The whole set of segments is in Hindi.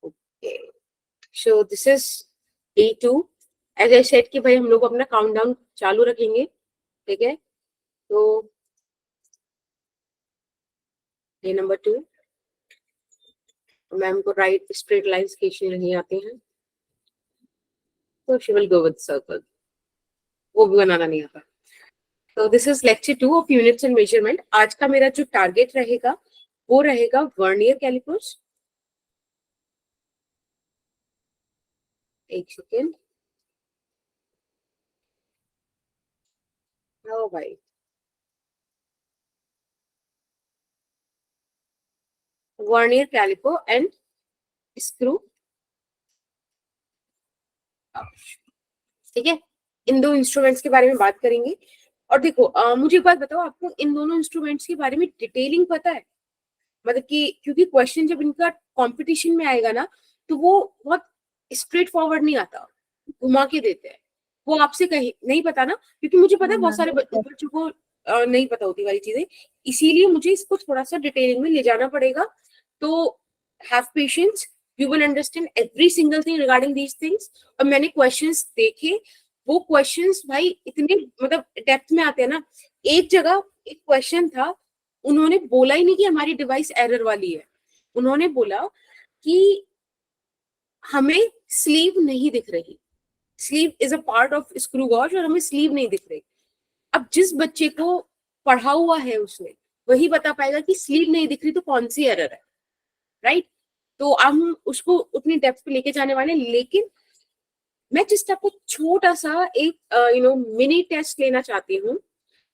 Okay. So this is D2. As I said कि भाई हम लोग अपना काउंटडाउन चालू रखेंगे, ठीक है? तो डे नंबर 2 मैम को राइट स्ट्रेट लाइंस खींचने नहीं आते हैं, तो she will go with circle, वो भी बनाना नहीं आता. तो this is lecture 2 of units and measurement. आज का मेरा जो टारगेट रहेगा वो रहेगा वर्नियर कैलिपर्स. एक सेकेंड. ओ भाई, वर्नियर कैलिपर एंड स्क्रू. ठीक है, इन दो इंस्ट्रूमेंट्स के बारे में बात करेंगे. और देखो मुझे एक बात बताओ, आपको इन दोनों इंस्ट्रूमेंट्स के बारे में डिटेलिंग पता है? मतलब कि क्योंकि क्वेश्चन जब इनका कंपटीशन में आएगा ना, तो वो बहुत स्ट्रेट फॉरवर्ड नहीं आता, घुमा के देते हैं. वो आपसे कहीं नहीं पता ना, क्योंकि मुझे पता है बहुत सारे बच्चों को नहीं पता होती वाली चीजें, इसीलिए मुझे इसको थोड़ा सा डिटेलिंग में ले जाना पड़ेगा. तो have patience, you will understand every single thing regarding these things. और मैंने क्वेश्चंस देखे, वो क्वेश्चंस भाई इतने मतलब डेप्थ में आते हैं ना. एक जगह एक क्वेश्चन था, उन्होंने बोला ही नहीं कि हमारी डिवाइस एरर वाली है, उन्होंने बोला कि हमें स्लीव नहीं दिख रही, sleeve is a part of screw gauge और हमें स्लीव नहीं दिख रही. अब जिस बच्चे को पढ़ा हुआ है उसने वही बता पाएगा कि स्लीव नहीं दिख रही तो कौन सी एरर है, राइट? तो हम उसको उतनी डेप्थ पे लेके जाने वाले हैं, लेकिन मैं जस्ट आपको छोटा सा एक मिनी टेस्ट लेना चाहती हूँ.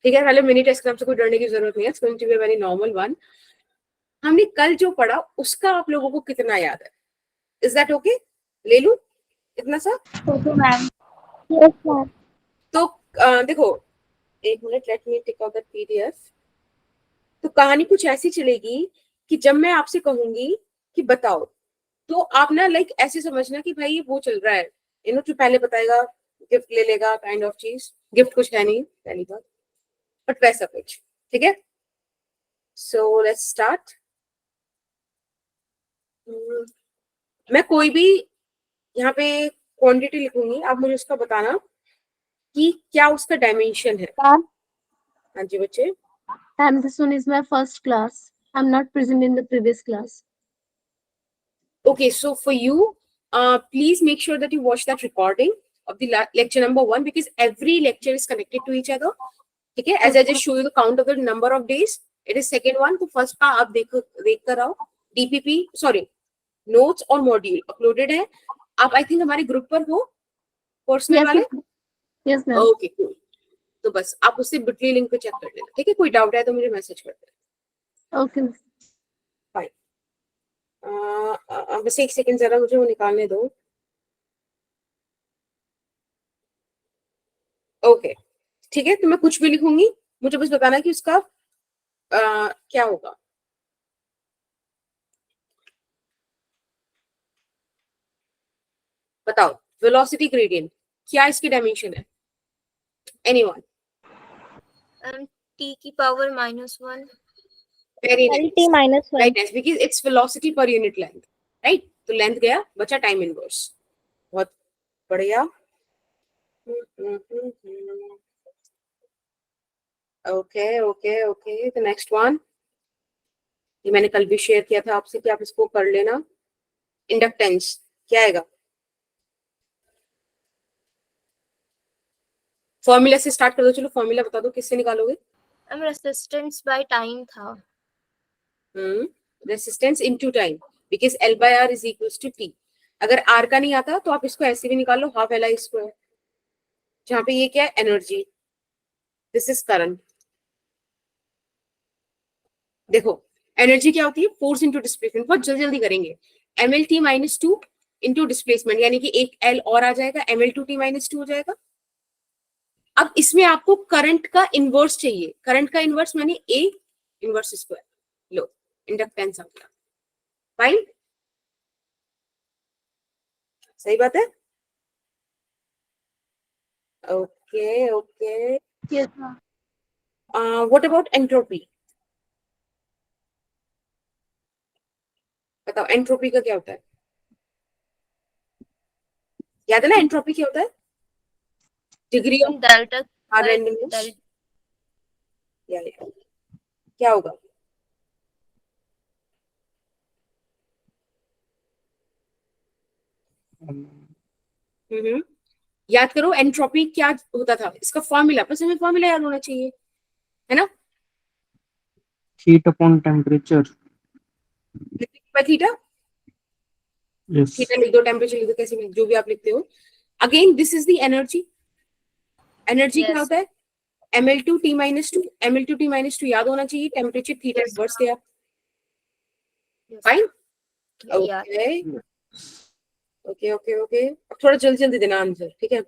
ठीक है, पहले मिनी टेस्ट का आपसे कोई डरने की जरूरत नहीं है, it's going to be a very normal one. हमने कल जो पढ़ा उसका आप लोगों को कितना याद है? Is that okay? ले लूं इतना सा? Okay ma'am. Yes ma'am. तो देखो, एक minute, let me take out the PDF. तो कहानी कुछ ऐसी चलेगी कि जब मैं आपसे कहूंगी कि बताओ, तो आप ना लाइक ऐसे समझना कि भाई ये वो चल रहा है, जो पहले बताएगा गिफ्ट ले लेगा काइंड ऑफ चीज. गिफ्ट कुछ है नहीं पहली बात, बट वैसा कुछ. ठीक है, सो लेट्स स्टार्ट. मैं कोई भी यहाँ पे क्वांटिटी लिखूंगी, आप मुझे उसका बताना कि क्या उसका डायमेंशन है. मैम. हाँ जी बच्चे. Ma'am, this one is my first class. I'm not present in the previous class. Okay, so for you, please make sure that you watch that recording of the lecture number 1, because every lecture is connected to each other. Okay, as I just show you the count of the number of days, it is second one. तो first का आप देख कर आओ. DPP, sorry, notes और module uploaded है. आप I think हमारे ग्रुप पर हो, पर्सनल वाले. Yes, ma'am. Okay cool. तो बस आप उससे बिटली लिंक पे चेक कर लेना. ठीक है, कोई डाउट है तो मुझे मैसेज कर देना. Okay. फाइन. बस एक सेकंड, जरा मुझे वो निकालने दो. ओके ठीक है, तो मैं कुछ भी लिखूंगी, मुझे बस बताना कि उसका क्या होगा. बताओ, वेलोसिटी ग्रेडियंट क्या इसकी डायमेंशन है? एनीवन? t की power -1. Very T minus 1. Right, because its velocity per unit length, right? तो लेंथ गया, बचा टाइम इनवर्स. बहुत बढ़िया. Okay okay okay, the next one, ये मैंने कल भी शेयर किया था आपसे कि आप इसको कर लेना. इंडक्टेंस क्या आएगा? फॉर्मूला से स्टार्ट कर दो. चलो फॉर्मूला बता दो, किससे निकालोगे? हम रेजिस्टेंस बाय टाइम था. Resistance into time, because L by R is equals to T. अगर R का नहीं आता तो आप इसको ऐसे भी निकाल लो, हाफ Li स्क्वायर, जहां पे ये क्या है? एनर्जी. This is current. देखो एनर्जी क्या होती है? Force into displacement. बहुत जल्दी जल्दी करेंगे. MLT -2 इंटू डिस्प्लेसमेंट, यानी कि एक L और आ जाएगा, ML2T -2 हो जाएगा. अब इसमें आपको करंट का इनवर्स चाहिए. करंट का इनवर्स माने A इनवर्स स्क्वायर. लो, इंडक्टेंस आ गया. फाइन, सही बात है. Okay okay. Yes, ma'am. What about entropy? बताओ एंट्रोपी का क्या होता है? याद है ना एंट्रोपी क्या होता है? Degree of delta by randomness. क्या होगा? हम्म याद करो एंट्रोपी क्या होता था, इसका फॉर्मूला, बस हमें फॉर्मूला याद होना चाहिए, है ना? Heat upon temperature. Theta, yes. Theta लिख दो, टेम्परेचर लिख दो, कैसे भी, जो भी आप लिखते हो। Again this is the energy. Energy क्या Yes. होता है? ml2t-2, ml2t-2 याद होना चाहिए, टेम्परेचर थीटा इनवर्स दिया। Yes. Fine, Yeah. Okay okay okay okay. अब थोड़ा जल्दी जल्दी देना आंसर, ठीक है?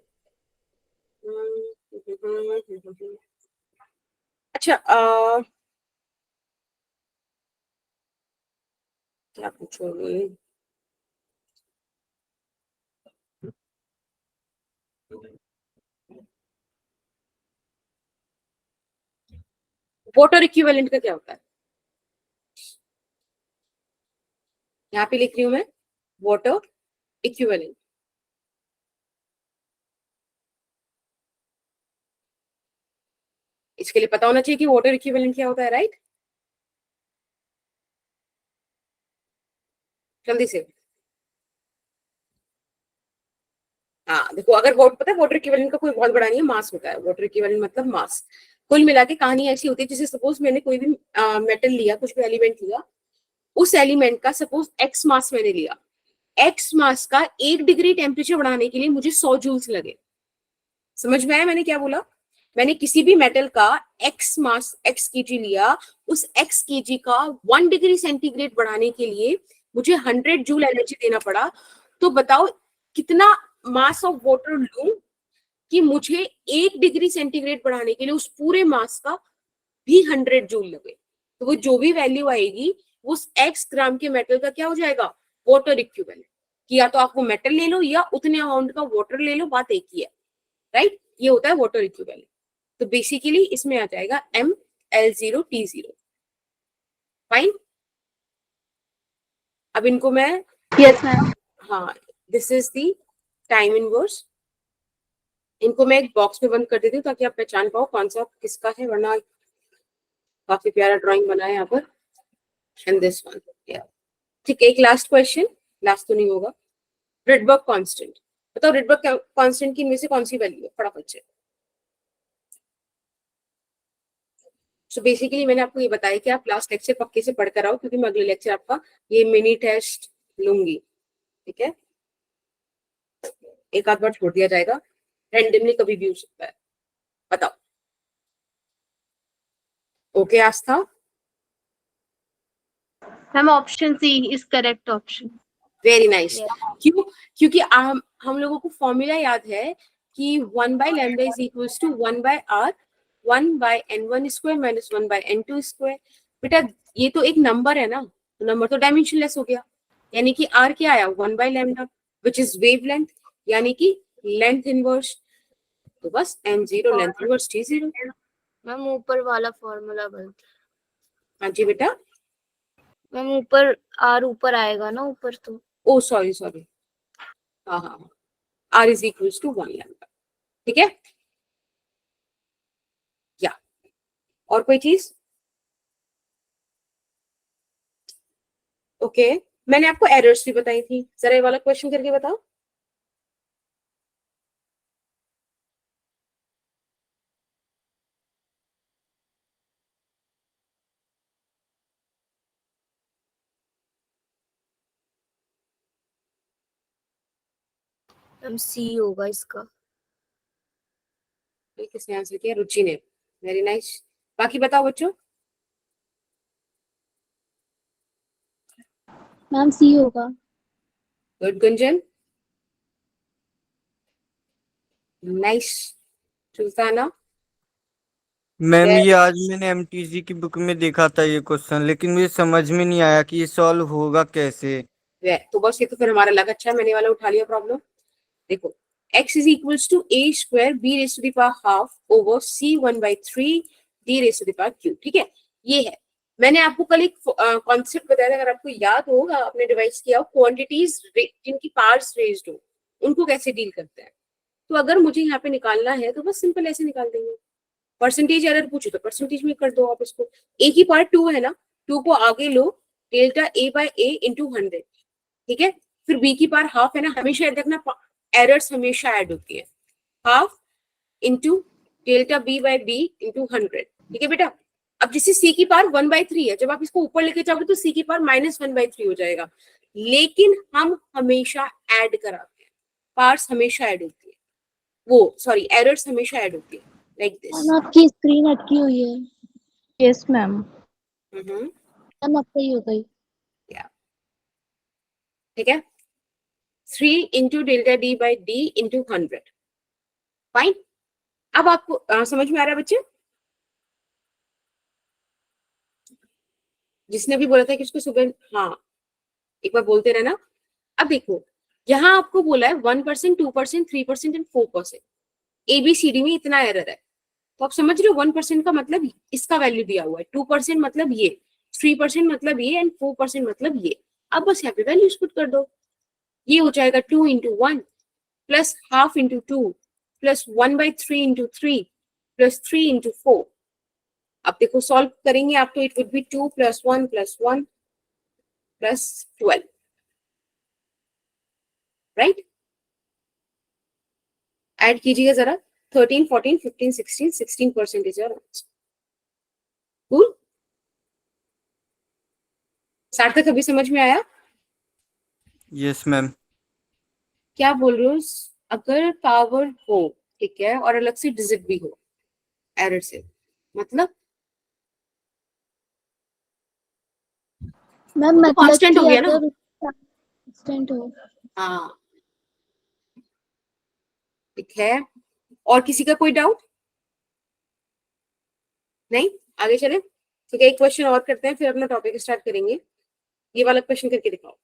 अच्छा क्या पूछोगे? वाटर इक्विवेलेंट का क्या होता है? यहाँ पे लिख रही हूं मैं, वाटर इक्विवेलेंट। इसके लिए पता होना चाहिए कि वाटर इक्विवेलेंट क्या होता है, राइट? जल्दी से। हाँ देखो, अगर वाटर, पता है वाटर इक्विवेलेंट का कोई बहुत बड़ा नहीं है, मास होता है। वाटर इक्विवेलेंट मतलब मास। कुल मिला के कहानी ऐसी होती है, जैसे सपोज मैंने कोई भी मेटल लिया, कुछ भी एलिमेंट लिया, उस एलिमेंट का सपोज एक्स मास मैंने लिया, एक्स मास का 1 डिग्री टेम्परेचर बढ़ाने के लिए मुझे 100 जूल्स लगे। समझ में आया मैंने क्या बोला? मैंने किसी भी मेटल का एक्स मास एक्स केजी लिया, उस एक्स केजी का 1 डिग्री सेंटीग्रेड बढ़ाने के लिए मुझे 100 जूल एनर्जी देना पड़ा। तो बताओ कितना मास ऑफ वाटर लूं कि मुझे 1 डिग्री सेंटीग्रेड बढ़ाने के लिए उस पूरे मास का भी 100 जूल लगे। तो वो जो भी वैल्यू आएगी वो उस एक्स ग्राम के मेटल का क्या हो जाएगा? Water equivalent. कि या तो आप वो मेटल ले लो या उतने अमाउंट का वाटर ले लो, बात एक ही है, राइट? ये होता है वाटर इक्विवेलेंट। तो बेसिकली इसमें आ जाएगा ML0T0। फाइन। अब इनको मैं, Yes, ma'am. हाँ, this is the time inverse. इनको मैं एक बॉक्स में बंद कर देती हूँ ताकि आप पहचान पाओ कौन सा किसका है, वरना काफी प्यारा ड्राइंग बना है यहाँ पर। एंड दिस वन, ठीक है। एक लास्ट क्वेश्चन, लास्ट तो नहीं होगा। रिडबर्ग कांस्टेंट, बताओ रिडबर्ग कांस्टेंट की इनमें से कौन सी वैल्यू है, फटाफट से। सो बेसिकली मैंने आपको ये बताया कि आप लास्ट लेक्चर पक्के से पढ़कर आओ, क्योंकि मैं अगले लेक्चर आपका ये मिनी टेस्ट लूंगी, ठीक है? एक आध बार छोड़ दिया जाएगा, रैंडमली कभी भी हो सकता है। बताओ, okay Aastha? Ma'am, option C is correct option. Very nice. Yes. क्यों? क्योंकि हम लोगों को फॉर्मूला याद है कि 1/λ is equals to 1/r 1/n1 square minus 1/n2 square. बेटा ये तो एक नंबर है ना, तो नंबर तो डायमेंशनलेस हो गया, यानी कि r क्या आया? 1/λ विच इज वेव लेंथ, यानी कि लेंथ इनवर्स। तो बस m0 length inverse t0। Ma'am ऊपर वाला फॉर्मूला गलत। हाँ जी बेटा। मैम ऊपर आर ऊपर आएगा ना, ऊपर तो। ओ सॉरी सॉरी, हाँ हाँ हाँ, r इज इक्वल्स टू 1λ, ठीक है? या और कोई चीज? ओके मैंने आपको एरर्स भी बताई थी, जरा ये वाला क्वेश्चन करके बताओ। मैम सी होगा इसका। ये किसने आंसर किया? रुचि ने। Very nice. बाकी बताओ बच्चों। Ma'am, C होगा. Good Gunjan, nice. Sultana, ma'am ये आज मैंने एमटीजी की बुक में देखा था ये क्वेश्चन, लेकिन मुझे समझ में नहीं आया कि ये सॉल्व होगा कैसे। तो बस ये तो फिर हमारा लग अच्छा है, मैंने वाला उठा लिया प्रॉब्लम। देखो x is equals to a square b raise to the power half over c 1/3 d raise to the power q, ठीक है? ये है। मैंने आपको कल एक कॉन्सेप्ट बताया था, अगर आपको याद होगा, आपने रिवाइज किया हो, क्वांटिटीज जिनकी पार्ट्स रेज्ड हो उनको कैसे डील करते हैं। तो अगर मुझे यहाँ पे निकालना है तो बस सिंपल ऐसे निकाल देंगे। परसेंटेज एरर पूछो तो परसेंटेज में कर दो आप इसको। ए की पार्ट 2 है ना, 2 को आगे लो, delta A bye A into 100, ठीक है। फिर बी की पार्ट हाफ है ना, हमेशा याद रखना एरर्स हमेशा ऐड होती है, half into delta B by B into 100, ठीक है बेटा। अब जैसे सी की पावर 1/3 है, जब आप इसको ऊपर लेके जाओगे तो सी की पावर -1/3 हो जाएगा, लेकिन हम हमेशा ऐड कराते हैं, पार्ट्स हमेशा ऐड होती है, वो सॉरी एरर्स हमेशा ऐड होती है, लाइक दिस। मैम आपकी स्क्रीन अटकी हुई है। Yes ma'am. मैम अब सही हो गई। ठीक है, 3 into delta D by D into 100, fine. अब आपको समझ में आ रहा है बच्चे? जिसने भी बोला था कि उसको सुबह, हाँ एक बार बोलते रहना। अब देखो यहाँ आपको बोला है 1%, 2%, 3% एंड 4%, ABCD में इतना एरर है, तो आप समझ रहे हो 1% का मतलब इसका वैल्यू दिया हुआ है, 2% मतलब ये, 3% मतलब ये एंड 4% मतलब ये। अब बस यहाँ पे वैल्यूज पुट कर दो, ये हो जाएगा 2 into 1 plus half into 2 plus 1/3 into 3 plus 3 into 4। अब देखो सॉल्व करेंगे आप तो it would be 2 + 1 + 1 + 12, right. Add कीजिएगा जरा, 13, 14, 15, 16, 16% इज योर आंसर। कूल। सार्थक अभी समझ में आया? Yes ma'am. क्या बोल रहे हो? अगर पावर हो, ठीक है, और अलग से डिजिट भी हो एरर से, मतलब मैम तो मतलब कांस्टेंट हो कि गया ना। अगर कांस्टेंट हो। हाँ ठीक है, और किसी का कोई डाउट नहीं? आगे चले, ठीक है। एक क्वेश्चन और करते हैं, फिर अपना टॉपिक स्टार्ट करेंगे। ये वाला क्वेश्चन करके दिखाओ।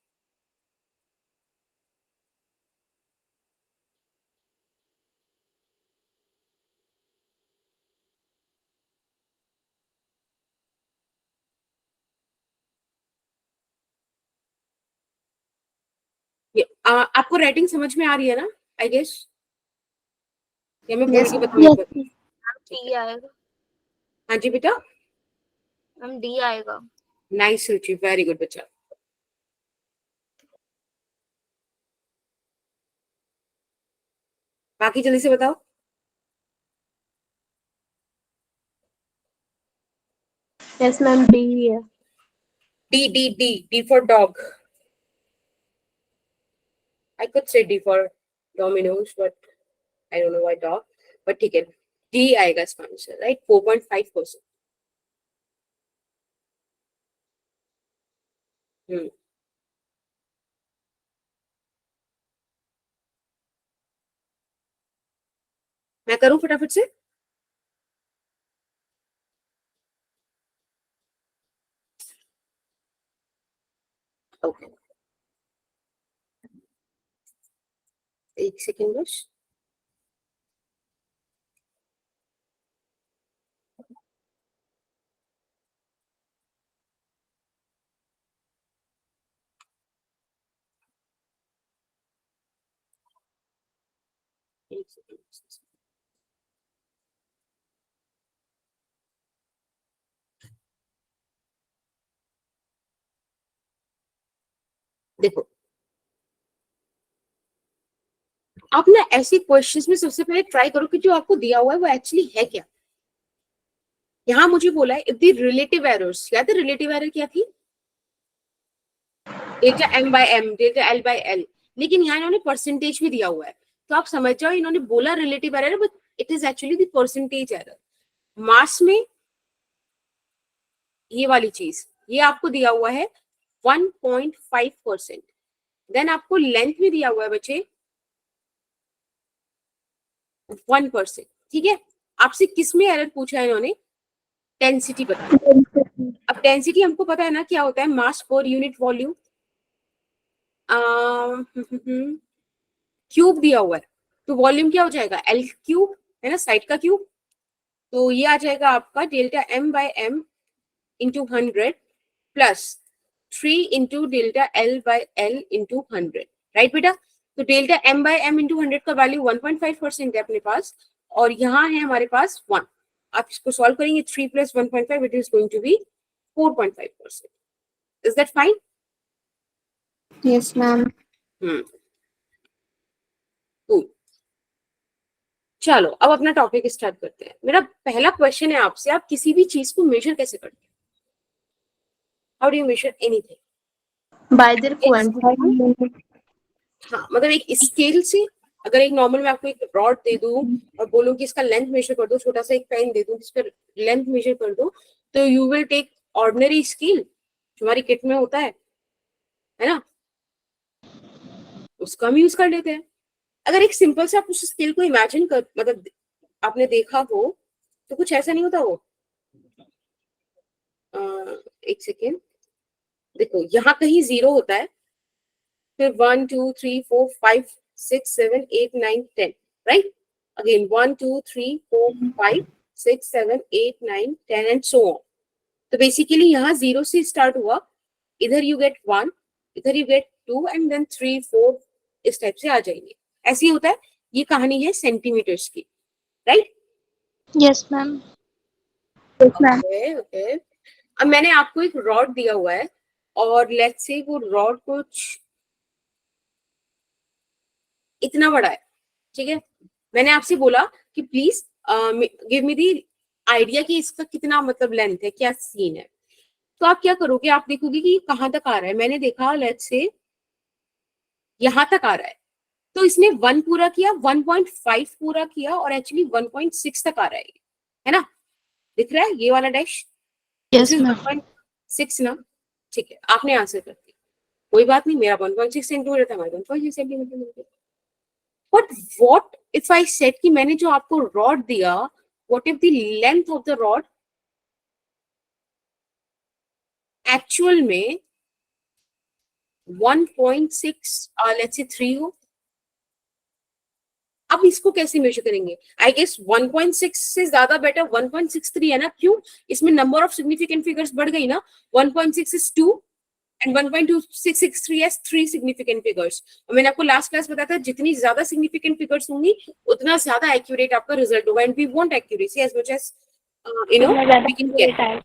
आपको राइटिंग समझ में आ रही है ना, आई गेस, या मैं बोल के बताऊं? डी आएगा। हाँ जी बेटा, मैम डी आएगा। नाइस रुचि, वेरी गुड बच्चा। बाकी जल्दी से बताओ। यस मैम डी है। D, D, D, D for dog. I could say D for Dominoes, but I don't know why dog. But ठीक है, D आएगा इसका आंसर, राइट, 4.5%। मैं करूं फटाफट से? ओके, एक सेकेंड बस। एक सेकेंड। देखो आप ना ऐसे क्वेश्चंस में सबसे पहले ट्राई करो कि जो आपको दिया हुआ है वो एक्चुअली है क्या। यहाँ मुझे बोला है इफ द रिलेटिव एरर्स, याद है रिलेटिव एरर क्या थी? डेल्टा m/m, डेल्टा l/l, लेकिन यहाँ इन्होंने परसेंटेज भी दिया हुआ है, तो आप समझ जाओ इन्होंने बोला relative error, but it is actually the percentage error. Mass में ये वाली चीज, ये आपको दिया हुआ है 1.5%। देन आपको लेंथ में दिया हुआ है बच्चे 1%, ठीक है। आपसे किस में एरर पूछा है इन्होंने? डेंसिटी बता। अब डेंसिटी हमको पता है ना क्या होता है, मास पर यूनिट वॉल्यूम। क्यूब दिया हुआ है, तो वॉल्यूम क्या हो जाएगा? L क्यूब, है ना, साइड का क्यूब। तो ये आ जाएगा आपका delta m/m into 100 plus 3 into delta L by L into 100, right बेटा? तो delta m by m into 100 का वैल्यू 1.5% है अपने पास, और यहाँ है हमारे पास 1. आप इसको सॉल्व करेंगे 3 plus 1.5, it is going to be 4.5%. Is that fine? Yes, ma'am. Cool. चलो अब अपना टॉपिक स्टार्ट करते हैं. मेरा पहला क्वेश्चन है आपसे, आप किसी भी चीज को मेजर कैसे करते हैं? How do you measure anything? By their quantity. हाँ, मतलब एक स्केल से, अगर एक नॉर्मल मैं आपको एक रॉड दे दूं और बोलूं कि इसका लेंथ मेजर कर दो, छोटा सा एक पेन दे दूं जिसका लेंथ मेजर कर दो, तो you will take ordinary scale जो हमारी किट में होता है ना, उसका हम यूज कर लेते हैं. अगर एक सिंपल से आप उस स्केल को इमेजिन कर, मतलब आपने देखा हो, तो कुछ ऐसा नहीं होता वो. एक सेकेंड, देखो यहाँ कहीं 0 होता है, फिर 1 2 3 4 5 6 7 8 9 10, right? Again 1 2 3 4 5 6 7 8 9 10 and so on. तो बेसिकली यहाँ 0 से स्टार्ट हुआ, इधर यू गेट 1, इधर यू गेट 2 एंड देन 3 4 इस टाइप से आ जाएंगे. ऐसे ही होता है. ये कहानी है सेंटीमीटर्स की, right? Yes, ma'am. Yes, ma'am. Okay. अब मैंने आपको एक रॉड दिया हुआ है, और लेट्स से वो रॉड कुछ इतना बड़ा है, ठीक है? मैंने आपसे बोला कि please give me the idea कि इसका कितना मतलब लेंथ है, क्या सीन है. तो आप क्या करोगे, आप देखोगे कि कहाँ तक आ रहा है. मैंने देखा लेट्स से यहां तक आ रहा है, तो इसने 1 पूरा किया, 1.5 पूरा किया, और एक्चुअली 1.6 तक आ रहा है ना? दिख रहा है ये वाला डैश? Yes, ma'am. 1.6 ना, ठीक है, आपने आंसर कर दिया, कोई बात नहीं. मेरा 1.6 सेंटीमीटर था, हमारा 1.6 centimetre. But what if I said कि मैंने जो आपको रॉड दिया, what if the length of the rod actual में 1.6 लेट्स से 3 हो? अब इसको कैसे मेजर करेंगे? आई गेस 1.6 से ज्यादा बेटर 1.63 है ना? क्यों? इसमें नंबर ऑफ सिग्निफिकेंट फिगर्स बढ़ गई ना. 1.6 is 2 and 1.2663 has 3 significant figures. और मैंने आपको लास्ट क्लास बताया था, जितनी ज्यादा सिग्निफिकेंट फिगर्स होंगी उतना ज्यादा एक्यूरेट आपका रिजल्ट होगा. And we want accuracy as much as we can get.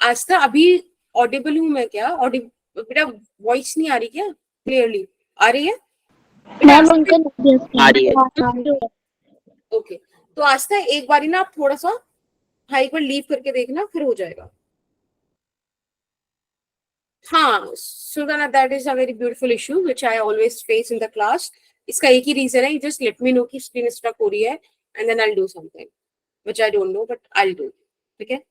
आज तक अभी ऑडिबल हूं मैं क्या? बेटा वॉइस नहीं आ रही क्या क्लियरली? आ रही है? Ma'am, उनका आ रही है. ओके. तो आज तक एक बारी ना आप थोड़ा सा हाई पर लीव करके देखना, फिर हो जाएगा. हाँ Sultana, that is a very beautiful issue which I always face in the class. इसका एक ही रीजन है, जस्ट लेट मी नो कि स्क्रीन स्टक हो रही है, and then I will do something which I don't know, but I will do. ठीक है,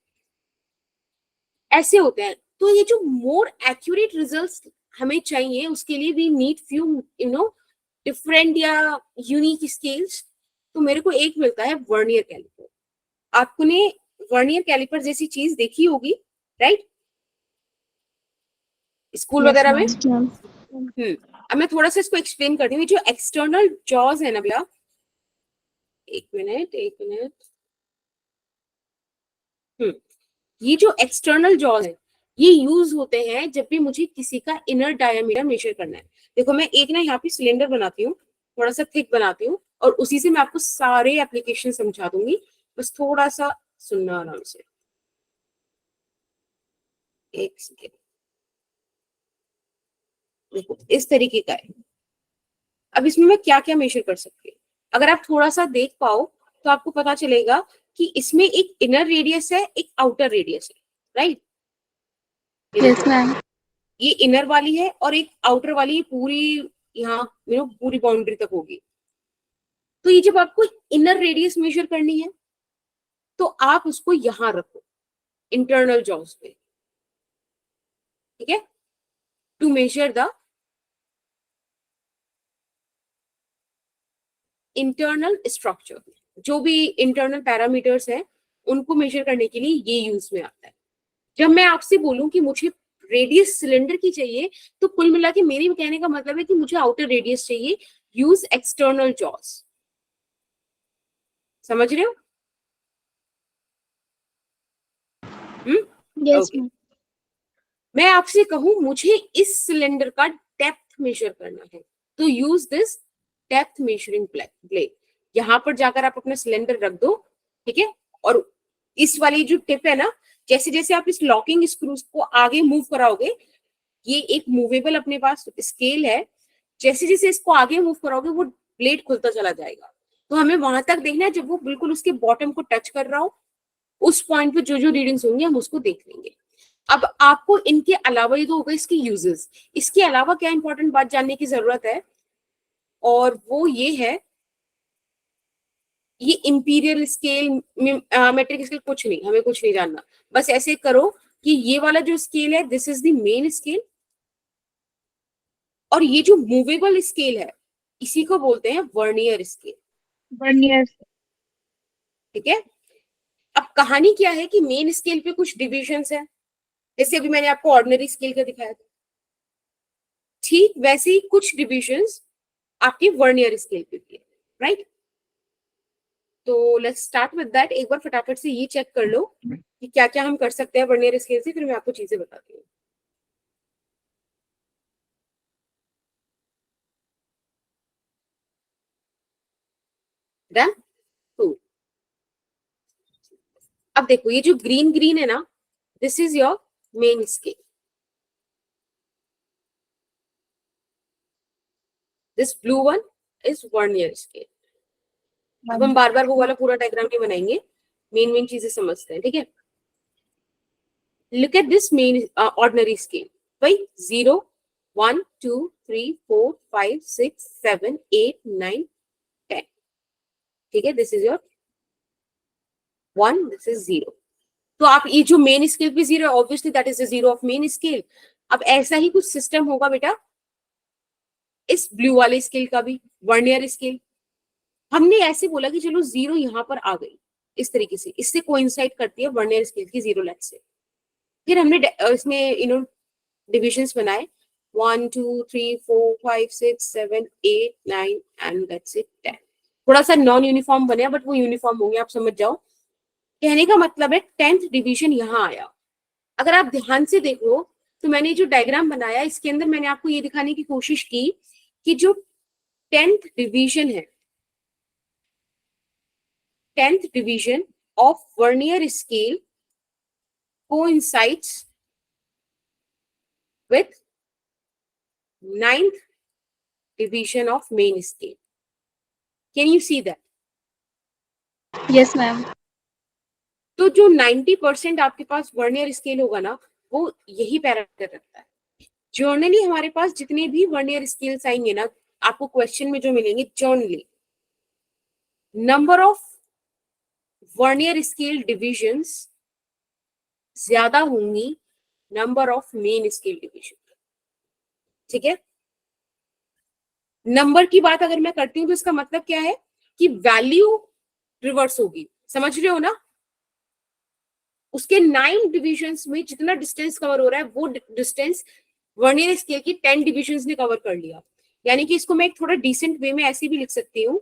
ऐसे होते हैं. तो ये जो मोर एक्यूरेट रिजल्ट्स हमें चाहिए, उसके लिए वी नीड फ्यू डिफरेंट या यूनिक स्केल्स. तो मेरे को एक मिलता है वर्नियर कैलिपर. आपने वर्नियर कैलिपर जैसी चीज देखी होगी, राइट? स्कूल वगैरह में. अब मैं थोड़ा सा इसको एक्सप्लेन करती हूँ. जो एक्सटर्नल जॉज है ना भैया, एक मिनट. ये जो एक्सटर्नल जॉज है, ये यूज होते हैं जब भी मुझे किसी का इनर डायमीटर मेजर करना है. देखो मैं एक ना यहाँ पे सिलेंडर बनाती हूँ, थोड़ा सा थिक बनाती हूँ, और उसी से मैं आपको सारे एप्लीकेशन समझा दूंगी. बस थोड़ा सा सुनना आराम से. एक सेकेंड. देखो इस तरीके का है. अब इसमें मैं क्या क्या मेजर कर सकती हूँ, अगर आप थोड़ा सा देख पाओ तो आपको पता चलेगा कि इसमें एक इनर रेडियस है, एक आउटर रेडियस है, राइट? Yes, ma'am. ये इनर वाली है और एक आउटर वाली पूरी यहाँ पूरी बाउंड्री तक होगी. तो ये जब आपको इनर रेडियस मेजर करनी है तो आप उसको यहां रखो इंटरनल जॉज पे. ठीक है, to measure the internal structure. जो भी इंटरनल पैरामीटर्स हैं उनको मेजर करने के लिए ये यूज में आता है. जब मैं आपसे बोलूं कि मुझे रेडियस सिलेंडर की चाहिए, तो कुल मिला के मेरे कहने का मतलब है कि मुझे आउटर रेडियस चाहिए. Use external jaws. समझ रहे हो? Yes, Okay. ma'am. मैं आपसे कहूं मुझे इस सिलेंडर का डेप्थ मेजर करना है, तो use this depth measuring blade. यहां पर जाकर आप अपना सिलेंडर रख दो, ठीक है, और इस वाली जो टिप है ना, जैसे जैसे आप इस लॉकिंग स्क्रूज को आगे मूव कराओगे, ये एक मूवेबल अपने पास स्केल है, जैसे जैसे इसको आगे मूव कराओगे वो ब्लेड खुलता चला जाएगा। तो हमें वहां तक देखना है जब वो बिल्कुल उसके बॉटम को टच कर रहा हो, उस पॉइंट पे जो जो रीडिंग्स होंगी हम उसको देख लेंगे। अब आपको इनके अलावा, ये तो होगा इसके यूजेस, इसके अलावा क्या इंपॉर्टेंट बात जानने की जरूरत है, और वो ये है, ये इंपीरियल स्केल, मेट्रिक स्केल, कुछ नहीं, हमें कुछ नहीं जानना। बस ऐसे करो कि ये वाला जो स्केल है this is the main scale, और ये जो मूवेबल स्केल है इसी को बोलते हैं वर्नियर स्केल। Vernier. ठीक है। अब कहानी क्या है कि मेन स्केल पे कुछ डिविजन्स है, जैसे अभी मैंने आपको ऑर्डिनरी स्केल का दिखाया था, ठीक वैसे ही कुछ डिविजन्स आपके वर्नियर स्केल पे भी है, राइट। तो लेट्स स्टार्ट विद दैट। एक बार फटाफट से ये चेक कर लो कि क्या क्या हम कर सकते हैं वर्नियर स्केल से, फिर मैं आपको चीजें बताती हूँ। डन। तो अब देखो ये जो ग्रीन ग्रीन है ना, this is your main scale, this blue one is vernier scale. अब हम बार बार वो वाला पूरा डायग्राम नहीं बनाएंगे, मेन मेन चीजें समझते हैं, ठीक है। Look at this main ordinary scale. भाई 0, 1, 2, 3, 4, 5, 6, 7, 8, 9, 10. ठीक है, this is your 1, this is 0. तो आप ये जो मेन स्केल पे 0 है, obviously that is the 0 of main scale. अब ऐसा ही कुछ सिस्टम होगा बेटा इस ब्लू वाले स्केल का भी, वर्नियर स्केल। हमने ऐसे बोला कि चलो 0 यहां पर आ गई, इस तरीके से इससे कोइंसाइड करती है वर्नियर स्केल की 0 लेट से। फिर हमने इसमें डिविजन्स बनाए, 1, 2, 3, 4, 5, 6, 7, 8, 9 एंड दैट्स इट 10। थोड़ा सा नॉन यूनिफॉर्म बने बट वो यूनिफॉर्म होंगे, आप समझ जाओ। कहने का मतलब है 10th डिवीजन यहाँ आया। अगर आप ध्यान से देखो तो मैंने जो डायग्राम बनाया इसके अंदर मैंने आपको ये दिखाने की कोशिश की कि जो 10th डिवीजन है, 10th division of vernier scale coincides with 9th division of main scale. Can you see that? Yes, ma'am. तो जो 90% आपके पास वर्नियर स्केल होगा ना, वो यही पैरामीटर रखता है। जर्नली हमारे पास जितने भी वर्नियर स्केल्स आएंगे ना, आपको क्वेश्चन में जो मिलेंगे, generally number of vernier scale divisions ज्यादा होंगी number of main scale division. ठीक है, नंबर की बात अगर मैं करती हूँ तो इसका मतलब क्या है कि वैल्यू रिवर्स होगी, समझ रहे हो ना। उसके 9 डिविजन्स में जितना डिस्टेंस कवर हो रहा है वो डिस्टेंस वर्नियर स्केल की 10 डिविजन्स ने कवर कर लिया। यानी कि इसको मैं एक थोड़ा डिसेंट वे में ऐसे भी लिख सकती हूँ,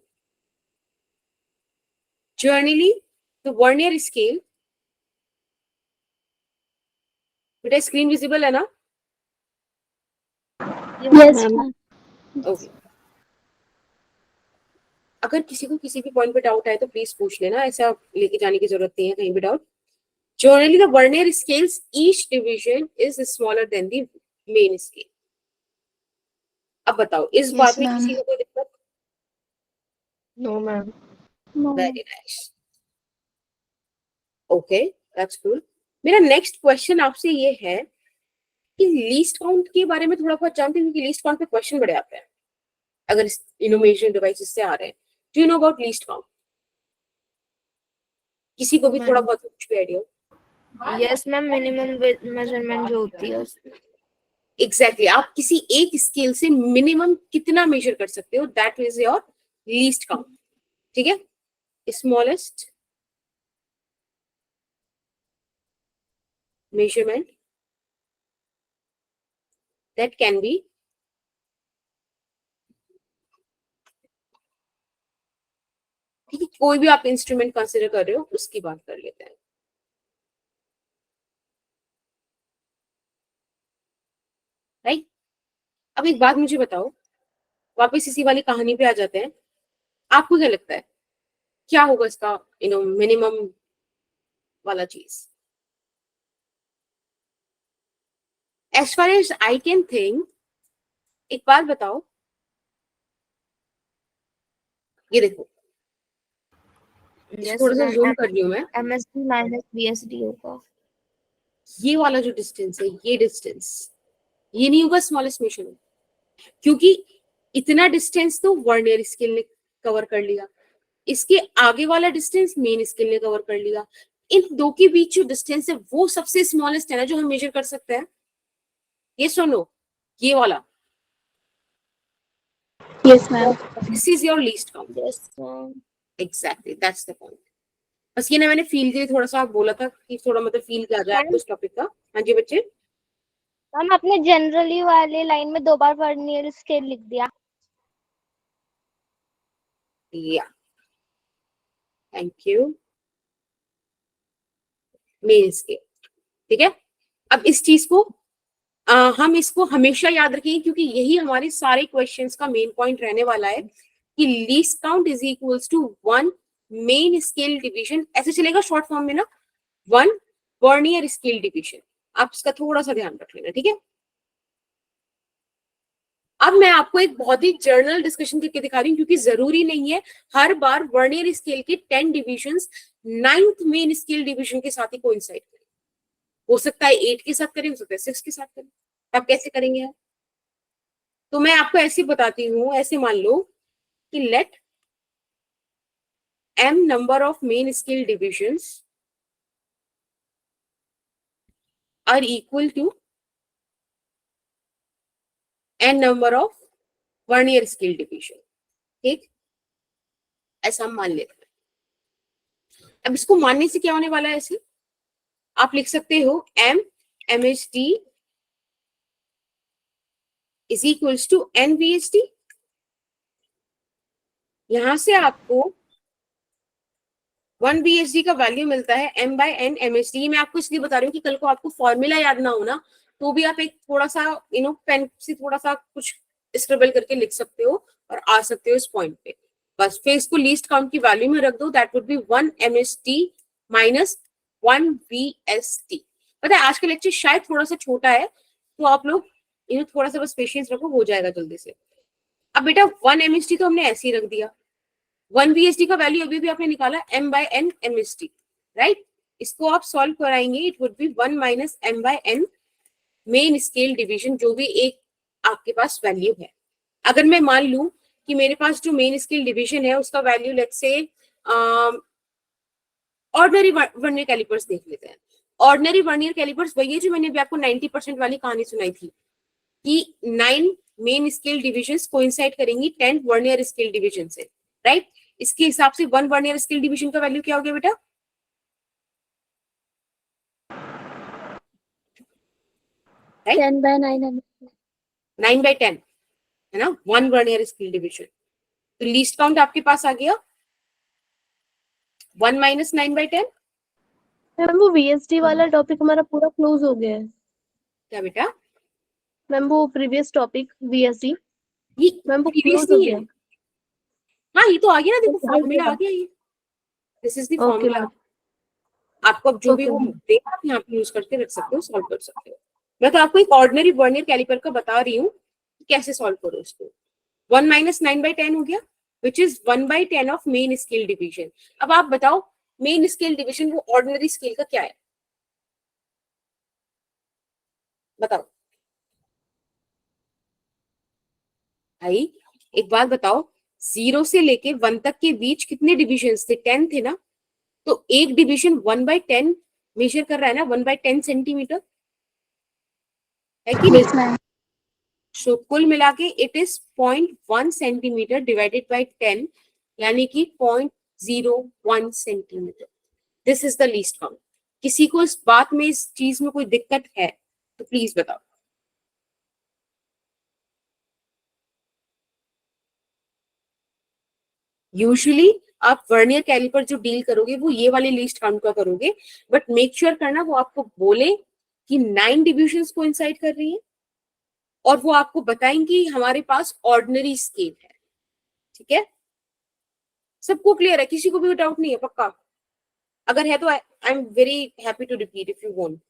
जर्नली द वर्नियर स्केल, बेटा स्क्रीन विजिबल है ना? Yes, ma'am. ओके। अगर किसी को किसी भी पॉइंट पे डाउट आए तो प्लीज पूछ लेना, ऐसा लेके जाने की जरूरत नहीं है कहीं भी doubt. Generally, the vernier scales, each division is smaller than the main scale. अब बताओ इस Yes, बात में ma'am. किसी को कोई दिक्कत? No, ma'am. No. Very nice. Okay, that's cool. मेरा नेक्स्ट क्वेश्चन आपसे ये है कि लीस्ट काउंट के बारे में थोड़ा बहुत जानते हैं, क्योंकि लीस्ट काउंट पे क्वेश्चन बड़े आते हैं अगर इनोवेशन डिवाइसेस से आ रहे हैं। Do you know about least count? किसी को भी थोड़ा बहुत कुछ भी आइडिया हो? Yes, ma'am. Minimum measurement जो होती है उसकी। एग्जैक्टली आप किसी एक स्केल से मिनिमम कितना मेजर कर सकते हो, that is your least count. ठीक है, smallest measurement that can be ठीक है, कोई भी आप इंस्ट्रूमेंट कंसिडर कर रहे हो उसकी बात कर लेते हैं। अब एक बात मुझे बताओ, वापस इसी वाली कहानी पे आ जाते हैं, आपको क्या लगता है क्या होगा इसका मिनिमम वाला चीज? As far as I can think, एक बात बताओ, ये देखो, Yes, थोड़ा सा मैम, जूम कर रही हूँ मैं, MSD माइनस BSD होगा। ये वाला जो डिस्टेंस है, ये डिस्टेंस, ये नहीं होगा स्मॉलेस्ट मेजर, क्योंकि इतना डिस्टेंस तो वर्नियर स्केल ने कवर कर लिया, इसके आगे वाला डिस्टेंस मेन स्केल ने कवर कर लिया, इन दो के बीच जो डिस्टेंस है वो सबसे स्मॉलेस्ट है ना जो हम मेजर कर सकते हैं। ये सुनो, ये वाला, Yes, ma'am. This is your least count. Yes, ma'am. Exactly, that's the point. बस ये ना मैंने फील के लिए थोड़ा सा बोला था कि थोड़ा मतलब फील किया जाए आपको इस टॉपिक का। हाँ जी बच्चे, मैम आपने जनरली वाले लाइन में 2 बार वर्नियर स्केल लिख दिया। या थैंक यू, मेन स्केल, ठीक है। अब इस चीज को हम इसको हमेशा याद रखेंगे, क्योंकि यही हमारे सारे क्वेश्चंस का मेन पॉइंट रहने वाला है कि least count is equals to 1 main scale division, ऐसे चलेगा शॉर्ट फॉर्म में ना, 1 वर्नियर स्केल डिवीजन। आप इसका थोड़ा सा ध्यान रख लेना, ठीक है। अब मैं आपको एक बहुत ही जर्नल डिस्कशन करके दिखा रही हूँ, क्योंकि जरूरी नहीं है हर बार वर्नियर स्केल के 10 divisions 9th main scale division के साथ ही कोइंसाइड करें। हो सकता है 8 के साथ करें, हो सकता है 6 के साथ करें, आप कैसे करेंगे यार? तो मैं आपको ऐसे बताती हूँ, ऐसे मान लो कि late m number of main scale divisions are equal to n number of vernier scale division, ठीक, ऐसा हम मान लेते हैं। अब इसको मानने से क्या होने वाला है, ऐसे आप लिख सकते हो m MHD is equals to n VSD। यहां से आपको 1 VSD का वैल्यू मिलता है m by n MHD। मैं आपको इसलिए बता रही हूँ कि कल को आपको फॉर्मूला याद ना हो ना, तो भी आप एक थोड़ा सा पेन से थोड़ा सा कुछ स्क्रिबल करके लिख सकते हो और आ सकते हो इस पॉइंट पे। बस फिर इसको लीस्ट काउंट की वैल्यू में रख दो, that would be 1 MHD minus 1 VSD। पता है आज का लेक्चर शायद थोड़ा सा छोटा है, तो आप लोग थोड़ा सा बस पेशेंस रखो, हो जाएगा जल्दी से। अब बेटा 1 MHD तो हमने ऐसे ही रख दिया, 1 VSD का वैल्यू अभी भी आपने निकाला m by n MHD, right. इसको आप सॉल्व कराएंगे, it would be 1 minus m by n main scale division, जो भी एक आपके पास वैल्यू है। अगर मैं मान लूं कि मेरे पास जो मेन स्केल डिवीजन है उसका वैल्यू लेट्स से ऑर्डिनरी वर्नियर कैलिपर्स देख लेते हैं। ऑर्डिनरी वर्नियर कैलिपर्स वही है जो मैंने अभी आपको 90% वाली कहानी सुनाई थी कि 9 मेन स्केल डिविजन्स कोइंसाइड करेंगी 10 वर्नियर स्केल डिवीजन से, राइट। इसके हिसाब से 1 वर्नियर स्केल डिवीजन का वैल्यू क्या हो गया बेटा? राइट, 10 by 9 9 by 10 है ना, 1 वर्नियर स्केल डिवीजन। तो लीस्ट काउंट आपके पास आ गया 1 माइनस 9 by 10। मैम वो VSD वाला टॉपिक हमारा पूरा क्लोज हो गया है। क्या बेटा? मैम वो प्रीवियस टॉपिक VSD, ये मैम वो प्रीवियस क्लोज हो नहीं गया। है। हाँ ये तो आ गया ना, देखो Okay, फॉर्मूला आ okay, गया, ये this is the okay formula. Ma'am, आपको अब जो भी ओके वो मैम। देगा आप यहाँ पे यूज करके रख सकते हो, सॉल्व कर सकते हो। मैं तो आपको एक ऑर्डिनरी वर्नियर कैलिपर का बता रही हूँ कि कैसे सॉल्व करो इसको। 1 माइनस 9 by 10 हो गया, which is 1 by 10 of main scale division. अब आप बताओ मेन स्केल डिवीजन वो ऑर्डिनरी स्केल का क्या है, बताओ भाई। एक बात बताओ, 0 से लेके 1 तक के बीच कितने डिविजन थे? 10 थे ना। तो एक डिवीजन 1 by 10 मेजर कर रहा है ना, 1 by 10 सेंटीमीटर, है कि नहीं? Yes ma'am. सो कुल मिला के it is 0.1 centimetre divided by 10, यानी कि 0.01 centimetre. This is the least count. किसी को इस बात में, इस चीज में कोई दिक्कत है तो प्लीज बताओ। यूजुअली आप वर्नियर कैलिपर जो डील करोगे वो ये वाले लीस्ट काउंट का करोगे, बट मेक श्योर करना वो आपको बोले कि 9 डिविजन्स कोइंसाइड कर रही है और वो आपको बताएंगी हमारे पास ऑर्डिनरी स्केल है। ठीक है, सबको क्लियर है? किसी को भी डाउट नहीं है? पक्का? अगर है तो I am very happy to repeat if you want.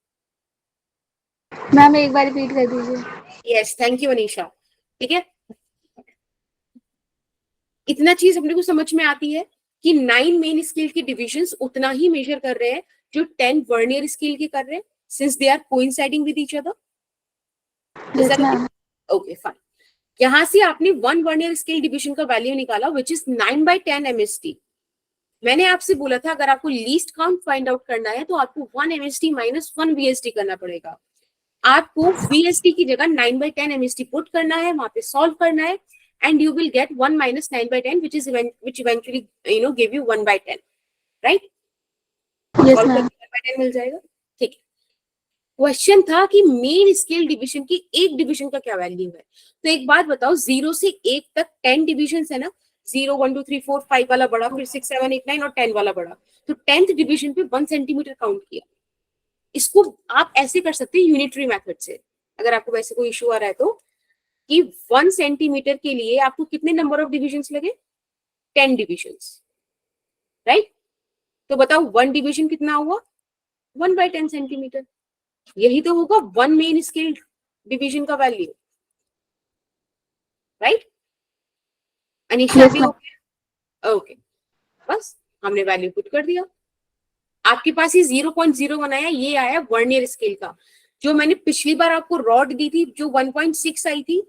Ma'am एक बार रिपीट कर दीजिए। Yes, thank you Anisha. ठीक है, इतना चीज अपने को समझ में आती है कि 9 मेन स्केल के डिविजन्स उतना ही मेजर कर रहे हैं जो 10 वर्नियर स्केल के कर रहे हैं, since they are coinciding with each other. Yes ma'am. Okay fine. यहां से आपने 1 वर्नियर स्केल डिवीजन का वैल्यू निकाला विच इज 9/10 MST। मैंने आपसे बोला था अगर आपको लीस्ट काउंट फाइंड आउट करना है तो आपको 1 MST माइनस 1 VST करना पड़ेगा। आपको VST की जगह 9/10 MST पुट करना है, वहां पे सॉल्व करना है, and you will get 1 minus 9/10 which eventually give you 1/10, right? Yes solve ma'am. करके 1/10 मिल जाएगा। ठीक है, क्वेश्चन था कि मेन स्केल डिवीजन की एक डिवीजन का क्या वैल्यू है। तो एक बात बताओ, 0 से 1 तक 10 डिविजन है ना, 0 1 2 3 4 5 वाला बड़ा, फिर 6 7 8 9 और 10 वाला बड़ा। तो 10th डिवीजन पे 1 सेंटीमीटर काउंट किया। इसको आप ऐसे कर सकते हैं यूनिटरी मेथड से, अगर आपको वैसे कोई इशू आ रहा है तो, कि 1 सेंटीमीटर के लिए आपको कितने नंबर ऑफ डिविजन्स लगे? 10 डिविजन्स, राइट? तो बताओ 1 डिवीजन कितना हुआ? 1/10 सेंटीमीटर। यही तो होगा 1 मेन स्केल डिवीजन का वैल्यू, राइट? अनीशा Yes, भी ma'am. ओके, बस हमने वैल्यू पुट कर दिया। आपके पास ये 0.01 आया, ये आया वर्नियर स्केल का। जो मैंने पिछली बार आपको रॉड दी थी जो 1.6 आई थी,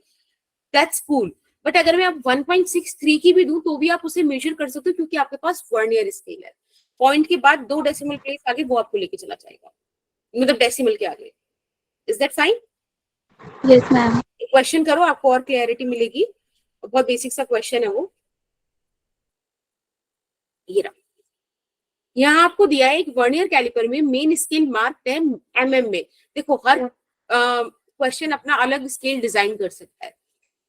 दैट्स कूल, बट अगर मैं आप 1.63 की भी दूं तो भी आप उसे मेजर कर सकते हो क्योंकि आपके पास वर्नियर स्केल है। पॉइंट के बाद 2 डेसिमल प्लेस आगे वो आपको लेके चला जाएगा, मतलब डेसिमल के आगे। Is that fine? Yes, ma'am. Question करो, आपको और क्लैरिटी मिलेगी। बहुत बेसिक सा क्वेश्चन है वो। ये रहा, यहाँ आपको दिया है एक वर्नियर कैलिपर में मेन स्केल मार्क है mm में। देखो हर क्वेश्चन अपना अलग स्केल डिजाइन कर सकता है।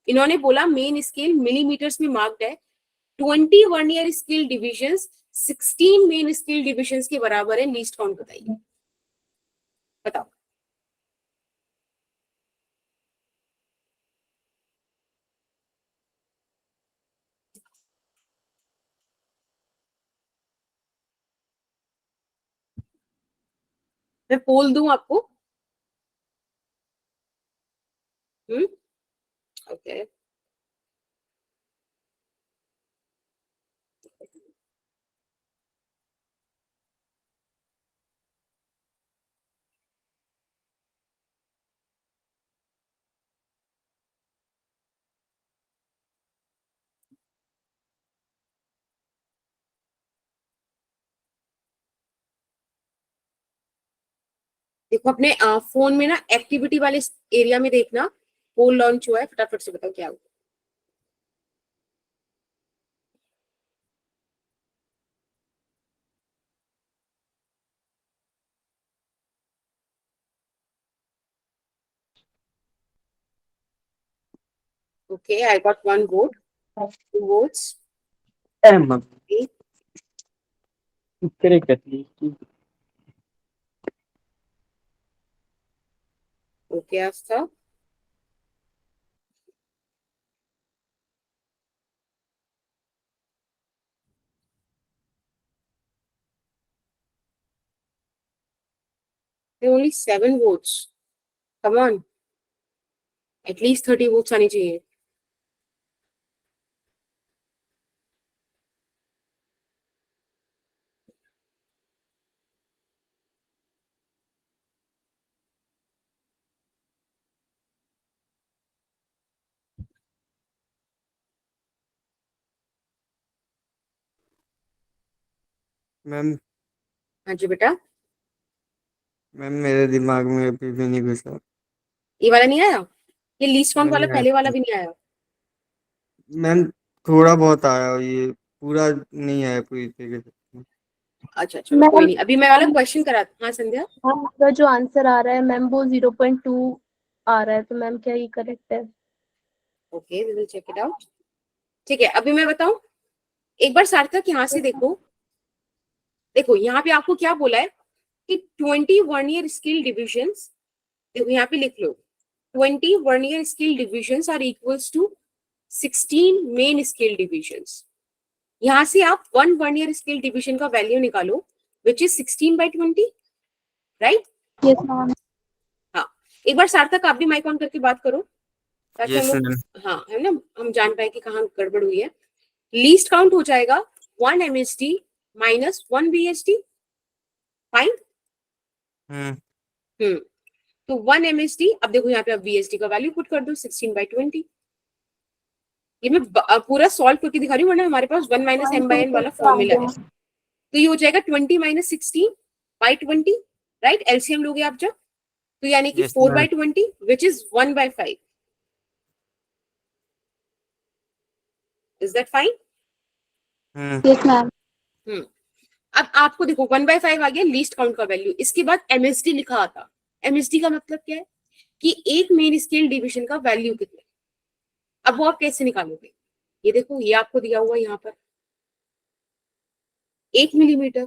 इन्होंने बोला मेन स्केल मिलीमीटर्स में मार्क्ड है, 20 vernier scale divisions 16 main scale divisions के बराबर है। लीस्ट काउंट बताइए, बताओ। मैं पोल दूं आपको? ओके, देखो अपने फोन में ना एक्टिविटी वाले एरिया में देखना, पोल लॉन्च हुआ है, फटाफट से बताओ क्या हुआ। Okay, I got 1 vote, 2 votes. Okay. Okay, Astha. There are only 7 votes. Come on. At least 30 votes आनी चाहिए। मैम हाँ जी बेटा, मैम मेरे दिमाग में अभी भी नहीं घुसा। ये वाला नहीं आया? ये लीस्ट काउंट वाला नहीं पहले वाला आया भी नहीं आया? मैम, थोड़ा बहुत आया, ये पूरा नहीं आया पूरी तरीके से। अच्छा चलो कोई नहीं, अभी मैं वाला क्वेश्चन करा। हाँ संध्या, मैम का जो आंसर आ रहा है मैम वो 0.2 आ रहा है, तो मैम क्या ये करेक्ट है? Okay we will check it out. ठीक है, अभी मैं बताऊं, एक बार सार्थक यहाँ से देखो। देखो यहाँ पे आपको क्या बोला है कि 20 वर्नियर स्केल डिविजन्स, देखो यहाँ पे लिख लो 20 vernier scale divisions are equals to 16 main scale divisions. यहां से आप 1 वर्नियर स्केल डिवीजन का वैल्यू निकालो which is 16/20, right? Yes ma'am. हाँ, एक बार सार्थक आप भी माइक ऑन करके बात करो ताकि यस हम लोग, मैम। हाँ है ना, हम जान पाए कि कहाँ गड़बड़ हुई है। लीस्ट काउंट हो जाएगा 1 MSD माइनस 1 BSD, फाइन। तो 1 MSD, अब देखो यहाँ पे आप VSD का वैल्यू पुट कर दो 16/20। ये मैं पूरा सॉल्व करके दिखा रही हूँ, वरना हमारे पास 1 - m/n वाला फॉर्मूला है। तो ये हो जाएगा 20 - 16/20, राइट? एलसीएम लोगे आप जब, तो यानी कि Yes, 4/20 which is 1/5। Is that fine? Yes ma'am. अब आपको देखो 1/5 आ गया लीस्ट काउंट का वैल्यू, इसके बाद MSD लिखा आता। MSD का मतलब क्या है कि एक मेन स्केल डिवीजन का वैल्यू कितना है। अब वो आप कैसे निकालोगे? ये देखो, ये आपको दिया हुआ यहाँ पर 1 मिलीमीटर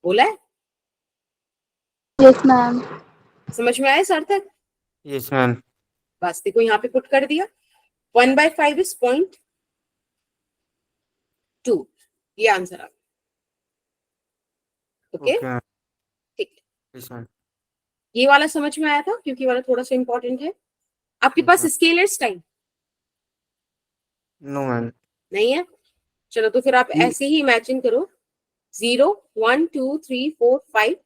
बोला है। Yes ma'am. समझ में आया सार्थक? Yes ma'am. बस देखो यहाँ पे पुट कर दिया, 1/5 इज 0.2, ये आंसर आ गया। Okay, okay. ठीक है। Yes ma'am. ये वाला समझ में आया था क्योंकि ये वाला थोड़ा सा इंपॉर्टेंट है। आपके पास स्केलर्स टाइम नो मैम। नहीं है? चलो तो फिर आप ऐसे ही इमेजिन करो, 0 1 2 3 4 5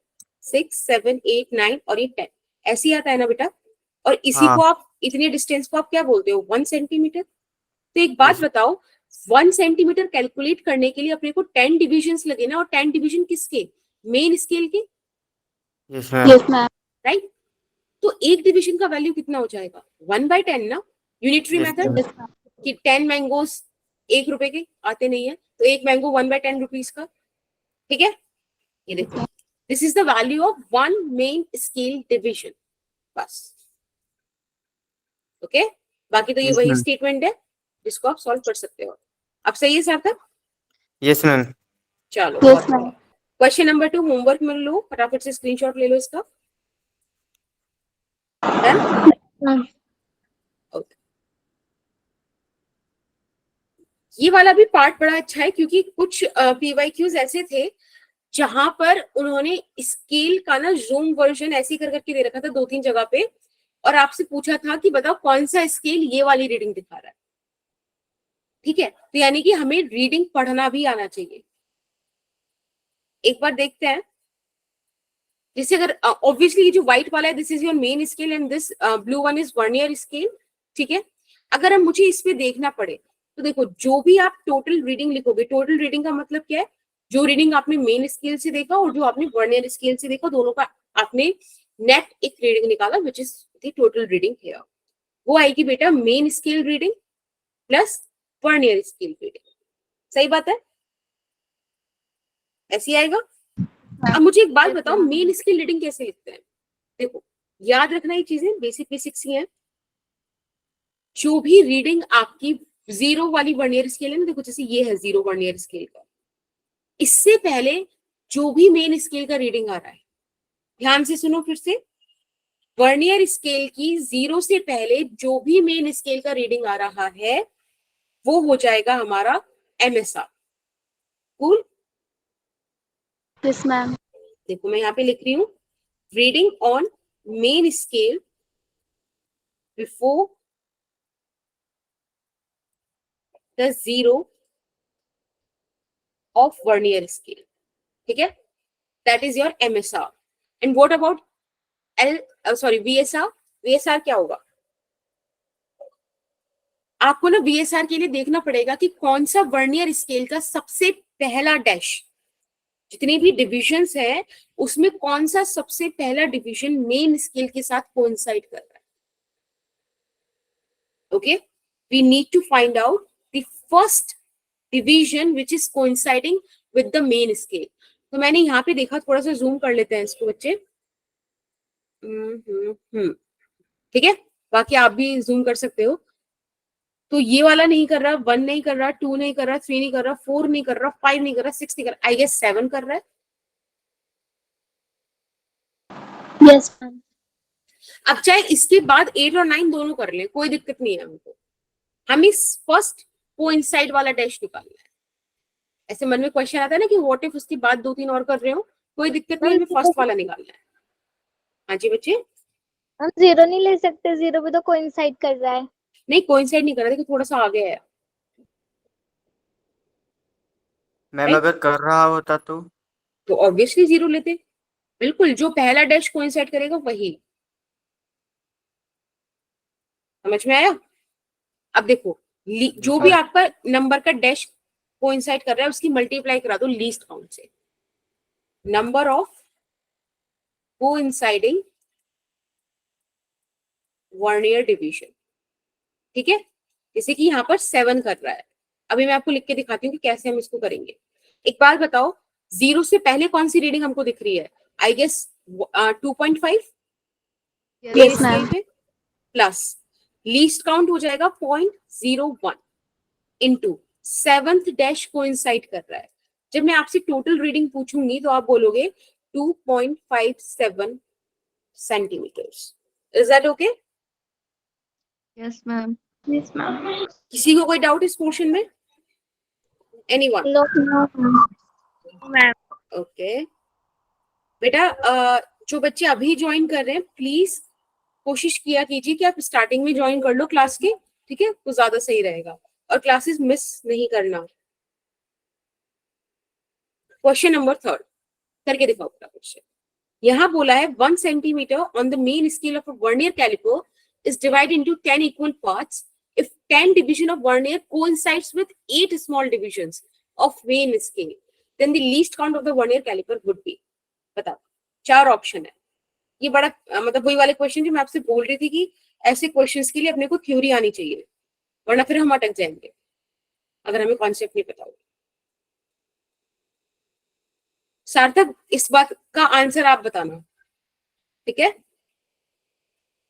6 7 8 9 और ये 10 ऐसे ही आता है ना बेटा? और इसी हाँ। को आप, इतने डिस्टेंस को आप क्या बोलते हो? 1 सेंटीमीटर। तो एक बात Yes. बताओ, 1 सेंटीमीटर कैलकुलेट करने के लिए अपने को 10 डिविजन्स लगे ना, और 10 डिवीजन किसके? मेन स्केल के, yes ma'am. Yes ma'am. Right? तो एक डिवीजन का वैल्यू कितना हो जाएगा? 1/10 ना, यूनिटरी Yes, मेथड ma'am. कि 10 मैंगोस 1 रुपए के आते नहीं है, तो एक मैंगो 1/10 रुपीज का। ठीक है, ये देखो, this is the value of 1 main scale division, बस। ओके, बाकी तो ये Yes, वही ma'am. स्टेटमेंट है जिसको आप सॉल्व कर सकते हो। अब सही है सार्थक? Yes ma'am. चलो, yes ma'am. Question number 2 homework में लो, फटाफट से स्क्रीनशॉट ले लो इसका। डन? ओके, ये वाला भी पार्ट बड़ा अच्छा है क्योंकि कुछ PYQs ऐसे थे जहां पर उन्होंने स्केल का ना जूम वर्जन ऐसे कर करके दे रखा था 2-3 जगह पे, और आपसे पूछा था कि बताओ कौन सा स्केल ये वाली रीडिंग दिखा रहा है। ठीक है, तो यानी कि हमें रीडिंग पढ़ना भी आना चाहिए। एक बार देखते हैं, जैसे अगर ऑब्वियसली ये जो व्हाइट वाला है this is your main scale and this blue one is vernier scale. ठीक है, अगर हम मुझे इस पे देखना पड़े तो देखो, जो भी आप टोटल रीडिंग लिखोगे, टोटल रीडिंग का मतलब क्या है? जो रीडिंग आपने मेन स्केल से देखा और जो आपने वर्नियर स्केल से देखा, दोनों का आपने नेट एक रीडिंग निकाला which is the total reading here. वो आएगी बेटा main scale reading plus vernier scale reading. सही बात है? ऐसी आएगा। अब मुझे एक बात बताओ, मेन स्केल रीडिंग कैसे लिखते हैं? देखो, याद रखना ये चीजें बेसिक्स ही हैं। जो भी रीडिंग आपकी 0 वाली वर्नियर स्केल है ना, देखो जैसे ये है 0 वर्नियर स्केल का, इससे पहले जो भी मेन स्केल का रीडिंग आ रहा है, ध्यान से सुनो फिर से, वर्नियर स्केल की 0 से पहले जो भी मेन स्केल का रीडिंग आ रहा है वो हो जाएगा हमारा MSR। कूल? Yes ma'am. देखो मैं यहाँ पे लिख रही हूँ, reading on main scale before the 0 of vernier scale। ठीक है, that is your MSR। and what about VSR? VSR क्या होगा? आपको ना VSR के लिए देखना पड़ेगा कि कौन सा वर्नियर स्केल का सबसे पहला डैश, जितने भी डिविजन्स है उसमें कौन सा सबसे पहला डिवीजन मेन स्केल के साथ कोइंसाइड कर रहा है। Okay, we need to find out the first division which is coinciding with the main scale. तो मैंने यहाँ पे देखा, थोड़ा सा जूम कर लेते हैं इसको बच्चे। ठीक है, बाकी आप भी जूम कर सकते हो। तो ये वाला नहीं कर रहा, 1 नहीं कर रहा, 2 नहीं कर रहा, 3 नहीं कर रहा, 4 नहीं कर रहा, 5 नहीं कर रहा, 6 नहीं कर रहा, आई गेस 7 कर रहा है। Yes ma'am. अब चाहे इसके बाद 8 और 9 दोनों कर ले, कोई दिक्कत नहीं है हमको, हमें फर्स्ट कोइंसाइड वाला डैश निकालना है। ऐसे मन में क्वेश्चन आता है ना कि व्हाट इफ उसके बाद 2-3 और कर रहे हो, कोई दिक्कत नहीं, हमें फर्स्ट वाला निकालना है। हाँ जी बच्चे, हम जीरो नहीं ले सकते, जीरो भी तो कोइंसाइड कर रहा है। नहीं कोइंसाइड नहीं कर रहा, देखो थोड़ा सा आगे है। मैम अगर कर रहा होता तो ऑब्वियसली 0 लेते, बिल्कुल, जो पहला डैश कोइंसाइड करेगा वही। समझ में आया? अब देखो, जो भी आपका नंबर का डैश कोइंसाइड कर रहा है उसकी मल्टीप्लाई करा दो लीस्ट काउंट से। Number of coinciding vernier division, ठीक है, जैसे कि यहाँ पर 7 कर रहा है। अभी मैं आपको लिख के दिखाती हूँ कि कैसे हम इसको करेंगे। एक बार बताओ, 0 से पहले कौन सी रीडिंग हमको दिख रही है? I guess 2.5 Yes, ma'am. Plus least count हो जाएगा 0.01 इंटू 7th डैश कोइंसाइड कर रहा है। जब मैं आपसे टोटल रीडिंग पूछूंगी तो आप बोलोगे 2.57 centimetres. Is that okay? Yes, ma'am. Yes, ma'am. किसी को कोई डाउट इस पोर्शन में? एनीवन? No ma'am. ओके बेटा, जो बच्चे अभी ज्वाइन कर रहे हैं प्लीज कोशिश किया कीजिए कि आप स्टार्टिंग में ज्वाइन कर लो क्लास के, ठीक है, तो ज्यादा सही रहेगा, और क्लासेस मिस नहीं करना। क्वेश्चन नंबर 3 करके दिखाओ पूरा क्वेश्चन। यहाँ बोला है 1 centimetre on the main scale of a vernier caliper is divided into 10 equal parts if 10 division of vernier coincides with 8 small divisions of main scale, then the least count of the vernier caliper would be। बताओ, 4 ऑप्शन है। ये बड़ा मतलब वही वाले क्वेश्चन जो मैं आपसे बोल रही थी कि ऐसे क्वेश्चंस के लिए अपने को थ्योरी आनी चाहिए, वरना फिर हम अटक जाएंगे अगर हमें कॉन्सेप्ट नहीं पता होगा। सार्थक, इस बात का आंसर आप बताना, ठीक है?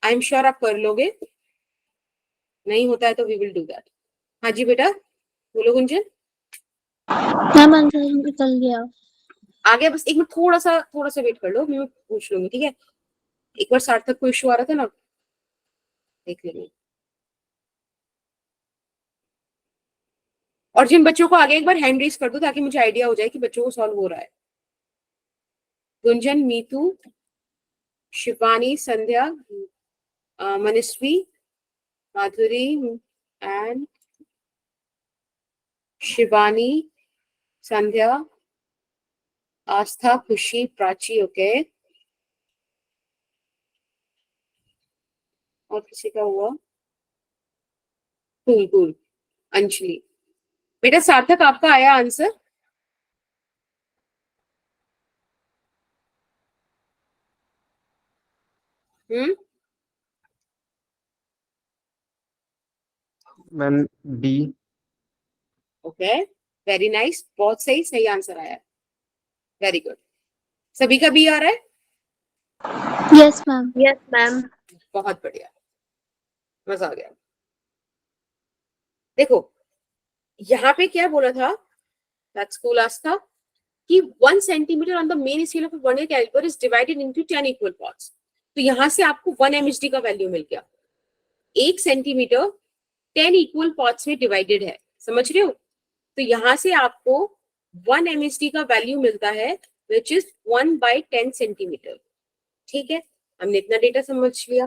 आई एम श्योर आप कर लोगे, नहीं होता है तो वी विल डू दैट। हाँ जी बेटा, बोलो गुंजन। मैम आंसर निकल गया। आगे बस एक मिनट, थोड़ा सा वेट कर लो, मैं पूछ लूंगी, ठीक है? एक बार सार्थक को इश्यू आ रहा था ना, देख लेंगे। और जिन बच्चों को आगे एक बार हैंड रेज कर दो ताकि मुझे आइडिया हो जाए कि बच्चों को सॉल्व हो रहा है। Gunjan, Meetu, Shivani, Sandhya, Manasvi, Madhuri and Shivani, Sandhya, Aastha, Khushi, Prachi, okay. और किसी का हुआ? कूल, अंजलि। बेटा सार्थक, आपका आया answer? Ma'am B. Okay, very nice, बहुत सही आंसर आया, वेरी गुड। सभी का बी आ रहा है? Yes, ma'am. Yes, ma'am. बहुत बढ़िया, मजा आ गया। देखो यहाँ पे क्या बोला था, दैट्स कूल आस्था, कि 1 centimetre on the main scale of vernier caliper is divided into 10 equal parts. तो यहाँ से आपको 1 एमएसडी का वैल्यू मिल गया। 1 सेंटीमीटर 10 इक्वल पार्ट्स में डिवाइडेड है, समझ रहे हो? तो यहाँ से आपको 1 एमएसडी का वैल्यू मिलता है विच इज 1/10 सेंटीमीटर। ठीक है, हमने इतना डेटा समझ लिया।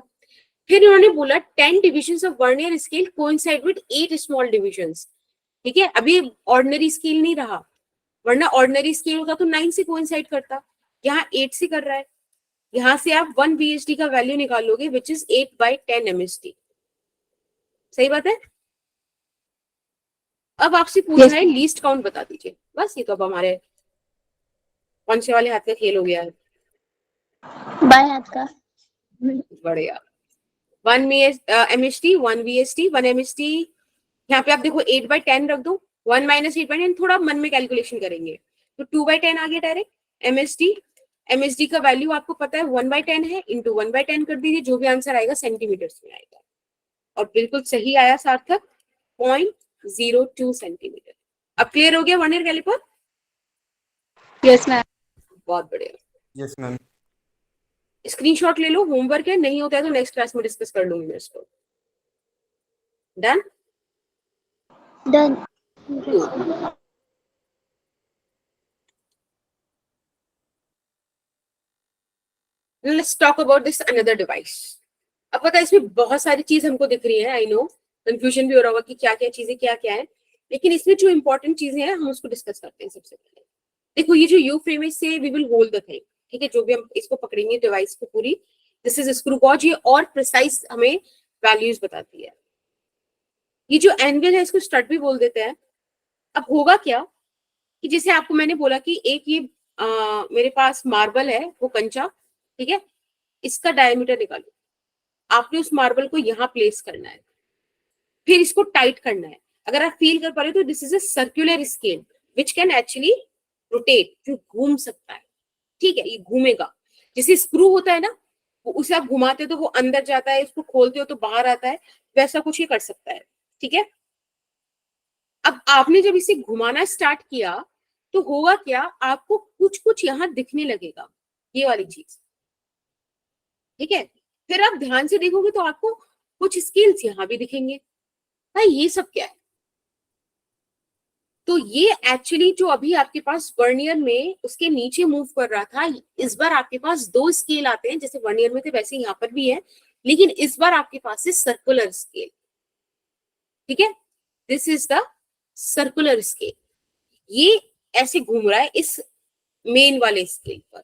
फिर इन्होंने बोला 10 divisions of vernier scale coincide with 8 small divisions. ठीक है, अभी ऑर्डिनरी स्केल नहीं रहा, वरना ऑर्डिनरी स्केल होता तो 9 से कोइंसाइड करता, यहाँ 8 से कर रहा है। यहाँ से आप 1 VSD का वैल्यू निकालोगे विच इज 8/10 MSD। सही बात है। अब आपसे पूछ रहा है लीस्ट काउंट बता दीजिए, बस ये तो अब हमारे कौन से वाले हाथ का खेल हो गया है, बाएं हाथ का। बढ़िया। 1 MSD 1 VSD 1 MSD, यहाँ पे आप देखो 8/10 रख दो, 1 - 8/10, थोड़ा मन में कैलकुलेशन करेंगे तो 2/10 आ गया डायरेक्ट। MSD का वैल्यू आपको पता है 1/10 है, इंटू 1/10 कर दीजिए, जो भी आंसर आएगा सेंटीमीटर्स में आएगा। और बिल्कुल सही आया सार्थक, 0.02 सेंटीमीटर। अब क्लियर हो गया वर्नियर कैलिपर? Yes ma'am. बहुत बढ़िया। Yes ma'am. स्क्रीनशॉट ले लो, होमवर्क है, नहीं होता है तो नेक्स्ट क्लास में डिस्कस कर लूंगी मैं इसको। Done? Done. Let's talk about this another device. अब पता है इसमें बहुत सारी चीज हमको दिख रही है, आई नो कंफ्यूजन भी हो रहा होगा कि क्या क्या चीजें क्या क्या है, लेकिन इसमें जो इंपॉर्टेंट चीजें हैं हम उसको डिस्कस करते हैं। सबसे पहले देखो, ये जो यू फ्रेम है, से we will hold the thing, ठीक है, जो भी हम इसको पकड़ेंगे डिवाइस को पूरी, दिस इज स्क्रू गॉज, ये और प्रिसाइज हमें वैल्यूज बताती है। ये जो एंगल है इसको स्टड भी बोल देते हैं। अब होगा क्या कि जैसे आपको मैंने बोला कि एक ये मेरे पास मार्बल है, वो कंचा, ठीक है, इसका डायमीटर निकालो, आपने उस मार्बल को यहाँ प्लेस करना है, फिर इसको टाइट करना है। अगर आप फील कर पा रहे हो तो this is a circular scale which can actually rotate, जो घूम सकता है, ठीक है, ये घूमेगा। जैसे स्क्रू होता है ना, वो उसे आप घुमाते हो तो वो अंदर जाता है, इसको खोलते हो तो बाहर आता है, वैसा कुछ ये कर सकता है, ठीक है। अब आपने जब इसे घुमाना स्टार्ट किया तो होगा क्या, आपको कुछ कुछ यहाँ दिखने लगेगा, ये वाली चीज, ठीक है। फिर आप ध्यान से देखोगे तो आपको कुछ स्केल्स यहाँ भी दिखेंगे। भाई ये सब क्या है? तो ये एक्चुअली जो अभी आपके पास वर्नियर में उसके नीचे मूव कर रहा था, इस बार आपके पास दो स्केल आते हैं, जैसे वर्नियर में थे वैसे यहाँ पर भी है, लेकिन इस बार आपके पास है सर्कुलर स्केल, ठीक है। This is the circular scale, ये ऐसे घूम रहा है इस मेन वाले स्केल पर।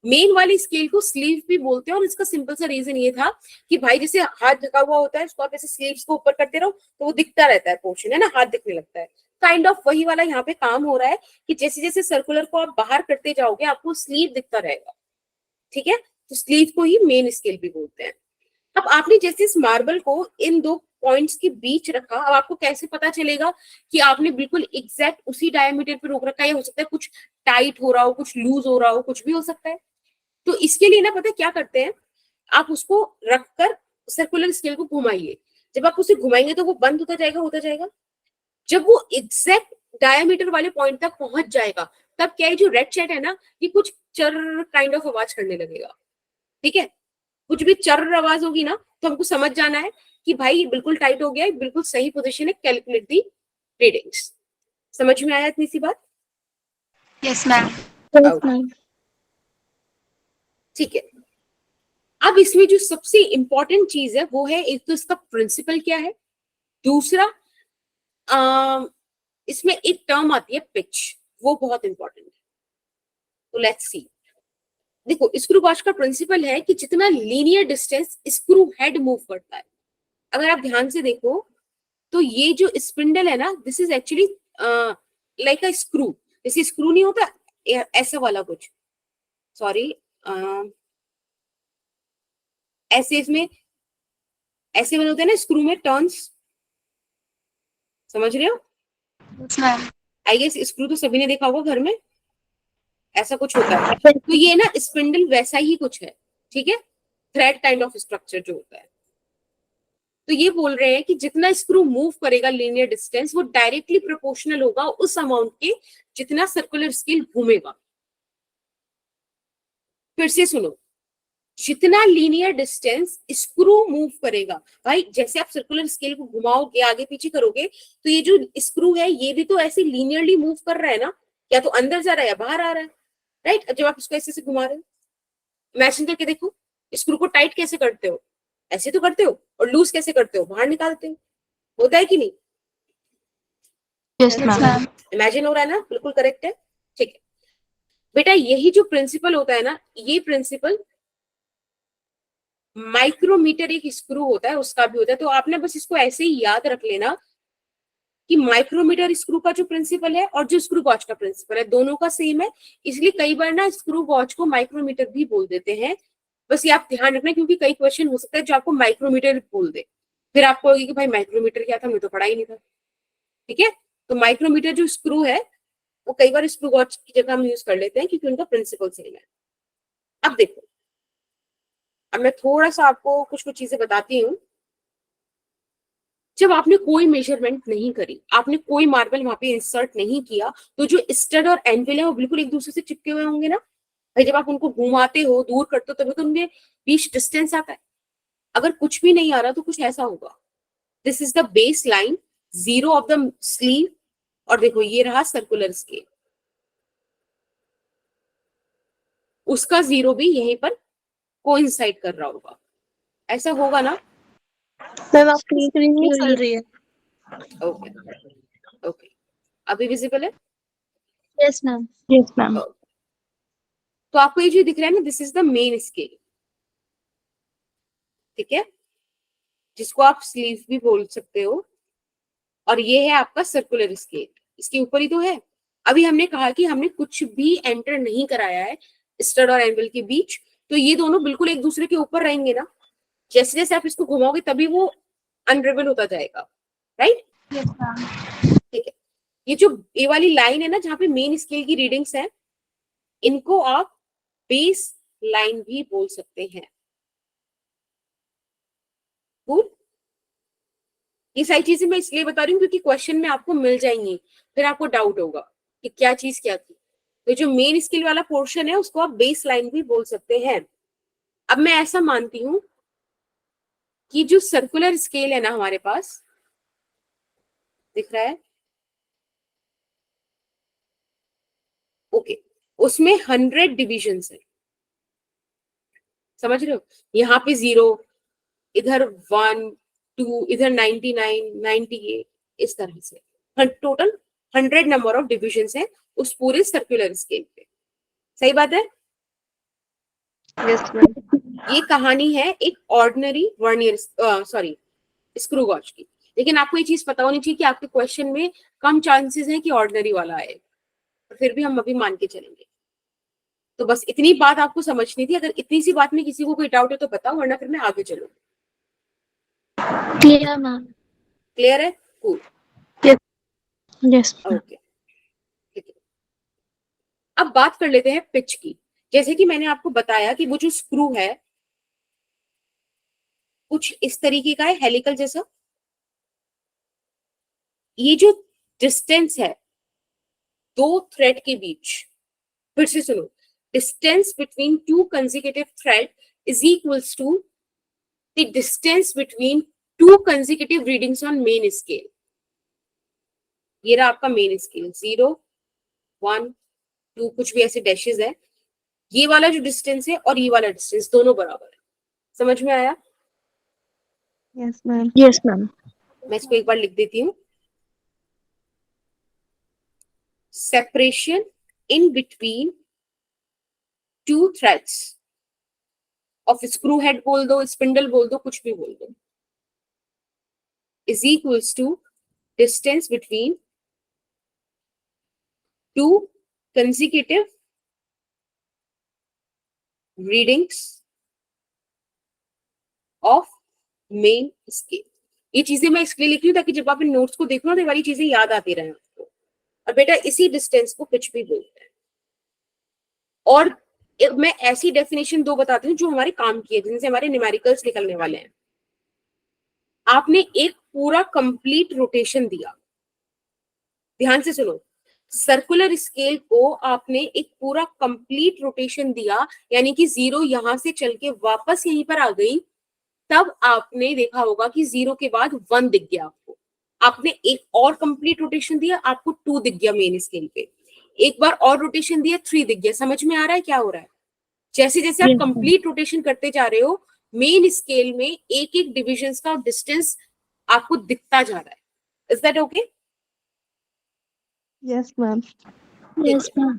मेन वाली स्केल को स्लीव भी बोलते हैं, और इसका सिंपल सा रीजन ये था कि भाई जैसे हाथ ढका हुआ होता है, उसको आप ऐसे स्लीव्स को ऊपर करते रहो तो वो दिखता रहता है पोर्शन, है ना, हाथ दिखने लगता है। काइंड ऑफ वही वाला यहाँ पे काम हो रहा है कि जैसे जैसे सर्कुलर को आप बाहर करते जाओगे आपको स्लीव दिखता रहेगा, ठीक है। तो स्लीव को ही मेन स्केल भी बोलते हैं। अब आपने जैसे इस मार्बल को इन दो पॉइंट्स के बीच रखा, अब आपको कैसे पता चलेगा कि आपने बिल्कुल एग्जैक्ट उसी डायमीटर पे रोक रखा है? हो सकता है कुछ टाइट हो रहा हो, कुछ लूज हो रहा हो, कुछ भी हो सकता है। तो इसके लिए ना पता है क्या करते हैं, आप उसको रखकर सर्कुलर स्केल को घुमाइए। जब आप उसे घुमाएंगे तो वो बंद होता जाएगा। जब वो एग्जैक्ट डायमीटर वाले पॉइंट तक पहुंच जाएगा, तब क्या है, जो रेड शेड है ना, ये कुछ चर काइंड ऑफ आवाज करने लगेगा, ठीक है। कुछ भी चर आवाज होगी ना तो हमको समझ जाना है कि भाई बिल्कुल टाइट हो गया है, बिल्कुल सही पोजीशन है, कैलकुलेट दी रीडिंग्स। समझ में आया इतनी सी बात? Yes ma'am. ठीक है। अब इसमें जो सबसे इंपॉर्टेंट चीज है वो है, एक तो इसका प्रिंसिपल क्या है, दूसरा इसमें एक टर्म आती है पिच, वो बहुत इंपॉर्टेंट है। तो लेट्स सी। देखो, स्क्रू गॉज का प्रिंसिपल है कि जितना linear distance screw head move करता है, अगर आप ध्यान से देखो तो ये जो स्पिंडल है ना, this is actually like a screw. जैसे स्क्रू नहीं होता ऐसा वाला कुछ, सॉरी, ऐसे इसमें ऐसे बने होते हैं ना स्क्रू में टर्न्स, समझ रहे हो? Yes ma'am. I guess screw तो सभी ने देखा होगा घर में, ऐसा कुछ होता है। तो ये ना स्पिंडल वैसा ही कुछ है, ठीक है, थ्रेड काइंड ऑफ स्ट्रक्चर जो होता है। तो ये बोल रहे हैं कि जितना स्क्रू मूव करेगा लीनियर डिस्टेंस, वो डायरेक्टली प्रोपोर्शनल होगा उस अमाउंट के जितना सर्कुलर स्केल घूमेगा। फिर से सुनो, जितना लीनियर डिस्टेंस स्क्रू मूव करेगा, भाई जैसे आप सर्कुलर स्केल को घुमाओगे आगे पीछे करोगे तो ये जो स्क्रू है ये भी तो ऐसे लीनियरली मूव कर रहा है ना, या तो अंदर जा रहा है या बाहर आ रहा है, राइट। जब आप इसको ऐसे से घुमा रहे हो, इमेजिन करके देखो, स्क्रू को टाइट कैसे करते हो, ऐसे तो करते हो, और लूज कैसे करते हो, बाहर निकालते हो, होता है कि नहीं? Yes ma'am. इमेजिन हो रहा है ना, बिल्कुल करेक्ट है, ठीक है बेटा। यही जो प्रिंसिपल होता है ना, ये प्रिंसिपल माइक्रोमीटर एक स्क्रू होता है उसका भी होता है। तो आपने बस इसको ऐसे ही याद रख लेना कि माइक्रोमीटर स्क्रू का जो प्रिंसिपल है और जो स्क्रू गॉज का प्रिंसिपल है दोनों का सेम है, इसलिए कई बार ना स्क्रू गॉज को माइक्रोमीटर भी बोल देते हैं। बस ये आप ध्यान रखना, क्योंकि कई क्वेश्चन हो सकता है जो आपको माइक्रोमीटर बोल दे, फिर आपको होगी कि भाई माइक्रोमीटर क्या था, मैं तो पढ़ा ही नहीं था, ठीक है। तो माइक्रोमीटर जो स्क्रू है वो कई बार स्क्रू गॉज की जगह हम यूज कर लेते हैं क्योंकि उनका प्रिंसिपल सेम है। अब देखो, अब मैं थोड़ा सा आपको कुछ कुछ चीजें बताती हूँ। जब आपने कोई मेजरमेंट नहीं करी, आपने कोई मार्बल वहां पे इंसर्ट नहीं किया, तो जो स्टड और एनविल है वो बिल्कुल एक दूसरे से चिपके हुए होंगे ना, भाई जब आप उनको घुमाते हो, दूर करते हो, तभी तो उनमें बीच डिस्टेंस आता है। अगर कुछ भी नहीं आ रहा तो कुछ ऐसा होगा। This is the base line, zero of the sleeve, और देखो ये रहा सर्कुलर स्केल, उसका जीरो भी यहीं पर कोइंसाइड कर रहा होगा। ऐसा होगा ना? मैम आपकी स्क्रीन नहीं चल रही है। ओके ओके, अभी विजिबल है? Yes ma'am. Yes ma'am. तो आपको ये जो दिख रहा है ना, this is the main scale, ठीक है, जिसको आप स्लीव भी बोल सकते हो, और ये है आपका सर्कुलर स्केल, इसके ऊपर ही तो है। अभी हमने कहा कि हमने कुछ भी एंटर नहीं कराया है स्टड और एंविल के बीच, तो ये दोनों बिल्कुल एक दूसरे के ऊपर रहेंगे ना। जैसे जैसे आप इसको घुमाओगे तभी वो अनरेवल होता जाएगा, राइट? Yes ma'am. ठीक है, ये जो ये वाली लाइन है ना जहाँ पे मेन स्केल की रीडिंग्स है, इनको आप बेस लाइन भी बोल सकते हैं। Cool? ये सारी चीजें मैं इसलिए बता रही हूँ क्योंकि क्वेश्चन में आपको मिल जाएंगी, फिर आपको डाउट होगा कि क्या चीज क्या थी। तो जो मेन स्केल वाला पोर्शन है उसको आप बेस लाइन भी बोल सकते हैं। अब मैं ऐसा मानती हूं कि जो सर्कुलर स्केल है ना हमारे पास, दिख रहा है? ओके, उसमें 100 डिविजन्स है, समझ रहे हो? यहाँ पे 0, इधर 1, 2, इधर 99, 98, इस तरह से टोटल 100 नंबर ऑफ डिविजन्स है उस पूरे सर्कुलर स्केल पे। सही बात है? Yes ma'am. ये कहानी है एक ordinary vernier sorry screw gauge की। लेकिन आपको ये चीज पता होनी चाहिए कि आपके क्वेश्चन में कम चांसेस हैं कि ऑर्डिनरी वाला आए, फिर भी हम अभी मान के चलेंगे। तो बस इतनी बात आपको समझनी थी। अगर इतनी सी बात में किसी को कोई डाउट है तो बताओ, वरना फिर मैं आगे चलूंगी। Clear ma'am. क्लियर है? Cool, yes. ओके, ठीक है। अब बात कर लेते हैं पिच की। जैसे कि मैंने आपको बताया कि वो जो स्क्रू है कुछ इस तरीके का है, हेलिकल जैसा। ये जो डिस्टेंस है दो थ्रेड के बीच, फिर से सुनो, distance between two consecutive thread is equals to the distance between two consecutive readings on main scale. ये रहा आपका मेन स्केल, 0, 1, 2, कुछ भी ऐसे डैशेस है। ये वाला जो डिस्टेंस है और ये वाला डिस्टेंस दोनों बराबर है। समझ में आया? Yes ma'am. Yes ma'am. मैं इसको एक बार लिख देती हूँ। Separation in between two threads of screw head बोल दो, स्पिंडल बोल दो, कुछ भी बोल दो, is equals to distance between two consecutive readings of main scale। ये चीजें मैं इसलिए लिख रही हूँ ताकि जब आप इन नोट्स को देखो ना तो ये वाली चीजें याद आती रहे आपको। और बेटा इसी डिस्टेंस को पिच भी बोलते हैं। और मैं ऐसी डेफिनेशन दो बताती हूँ जो हमारे काम की है, जिनसे हमारे न्यूमेरिकल्स निकलने वाले हैं। आपने एक पूरा कंप्लीट रोटेशन दिया, ध्यान से सुनो, सर्कुलर स्केल को आपने एक पूरा कंप्लीट रोटेशन दिया, यानी कि 0 यहां से चल के वापस यहीं पर आ गई, तब आपने देखा होगा कि 0 के बाद 1 दिख गया आपको। आपने एक और कंप्लीट रोटेशन दिया, आपको 2 दिख गया मेन स्केल पे। एक बार और रोटेशन दिया, 3 दिख गया। समझ में आ रहा है क्या हो रहा है? जैसे जैसे आप कंप्लीट रोटेशन करते जा रहे हो, मेन स्केल में एक एक डिविजन का डिस्टेंस आपको दिखता जा रहा है। Is that okay? Yes ma'am. Yes ma'am.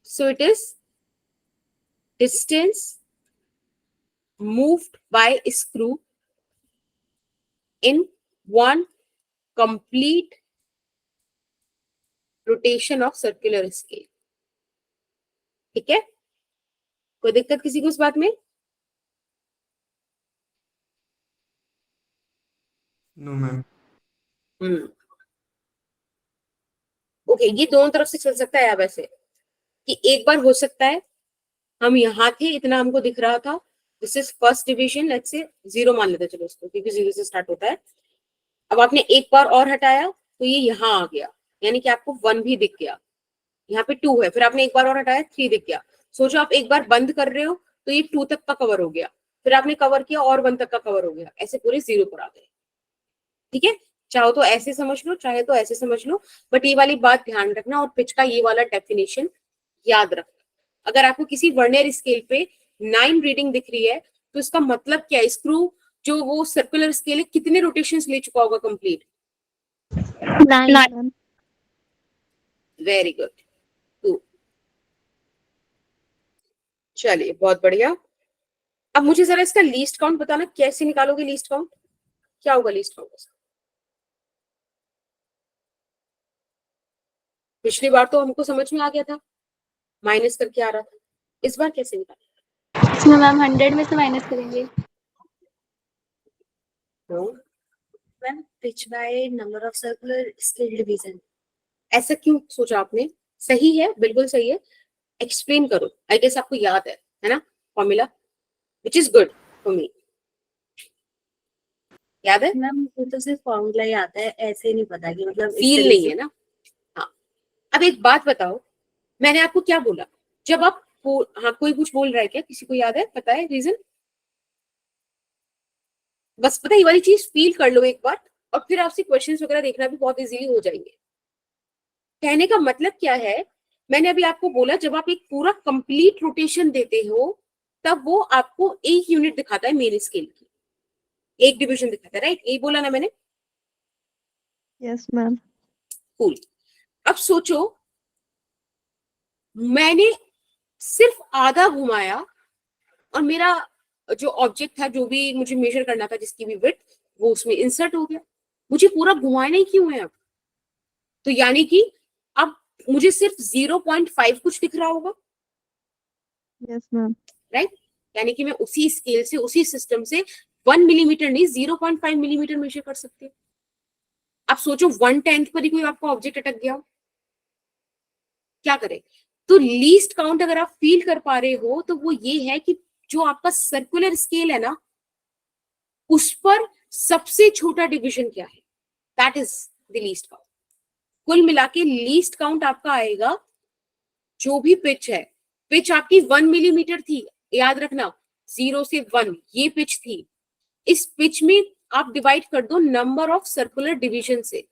So it is distance moved by a screw in one complete rotation of circular scale। ठीक है? कोई दिक्कत किसी को इस बात में? No ma'am. ओके, ये दोनों तरफ से चल सकता है। अब ऐसे कि एक बार हो सकता है हम यहाँ थे, इतना हमको दिख रहा था, this is first division, let's say 0 मान लेते चलो इसको, क्योंकि 0 से स्टार्ट होता है। अब आपने एक बार और हटाया तो ये यहाँ आ गया, यानी कि आपको 1 भी दिख गया। यहाँ पे 2 है, फिर आपने एक बार और हटाया, 3 दिख गया। सोचो आप एक बार बंद कर रहे हो तो ये 2 तक का कवर हो गया, फिर आपने कवर किया और 1 तक का कवर हो गया, ऐसे पूरे 0 पर आ गए। ठीक है, चाहो तो ऐसे समझ लो, चाहे तो ऐसे समझ लो, बट ये वाली बात ध्यान रखना और पिच का ये वाला डेफिनेशन याद रखना। अगर आपको किसी वर्नियर स्केल पे 9 रीडिंग दिख रही है तो इसका मतलब क्या है, स्क्रू जो वो सर्कुलर स्केल है कितने रोटेशंस ले चुका होगा कंप्लीट? 9 very good, 2। चलिए बहुत बढ़िया। अब मुझे जरा इसका लीस्ट काउंट बताना, कैसे निकालोगे लीस्ट काउंट? क्या होगा लीस्ट काउंट? पिछली बार तो हमको समझ में आ गया था, माइनस करके आ रहा था, इस बार कैसे निकालेंगे? इसमें मैम 100 में से माइनस करेंगे। Ma'am pitch by number of circular scale division, ऐसा क्यों सोचा आपने? सही है, बिल्कुल सही है, एक्सप्लेन करो। आई गेस आपको याद है ना formula, which is good for me. याद है मैम मुझे तो सिर्फ फॉर्मूला ही आता है, ऐसे नहीं पता कि मतलब इस फील तरीके नहीं से- है ना। हाँ, अब एक बात बताओ, मैंने आपको क्या बोला जब आप हाँ कोई कुछ बोल रहा है क्या? किसी को याद है, पता है रीजन? बस पता है, ये वाली चीज फील कर लो एक बार, और फिर आपसे क्वेश्चंस वगैरह देखना भी बहुत इजीली हो जाएंगे। कहने का मतलब क्या है, मैंने अभी आपको बोला जब आप एक पूरा कंप्लीट रोटेशन देते हो तब वो आपको एक यूनिट दिखाता है मेन स्केल की, एक डिवीजन दिखाता है, राइट? यही बोला ना मैंने? Yes ma'am. कूल। अब सोचो मैंने सिर्फ आधा घुमाया और मेरा जो ऑब्जेक्ट था, जो भी मुझे मेजर करना था, जिसकी भी विड्थ, वो उसमें इंसर्ट हो गया। मुझे पूरा घुमाना ही क्यों है अब? तो यानी कि अब मुझे सिर्फ 0.5 कुछ दिख रहा होगा, यस मैम। राइट? यानी कि मैं उसी स्केल से, उसी सिस्टम से 1 मिलीमीटर नहीं 0.5 मिलीमीटर मेजर कर सकती हूँ। आप सोचो 1/10 पर ही कोई आपका ऑब्जेक्ट अटक गया, क्या करे? तो लीस्ट काउंट अगर आप फील कर पा रहे हो तो वो ये है कि जो आपका सर्कुलर स्केल है ना, उस पर सबसे छोटा डिवीजन क्या है, that is the least count. कुल मिला के लीस्ट काउंट आपका आएगा, जो भी पिच है, पिच आपकी 1 मिलीमीटर थी, याद रखना 0 से 1 ये पिच थी। इस पिच में आप डिवाइड कर दो नंबर ऑफ सर्कुलर डिवीजन से।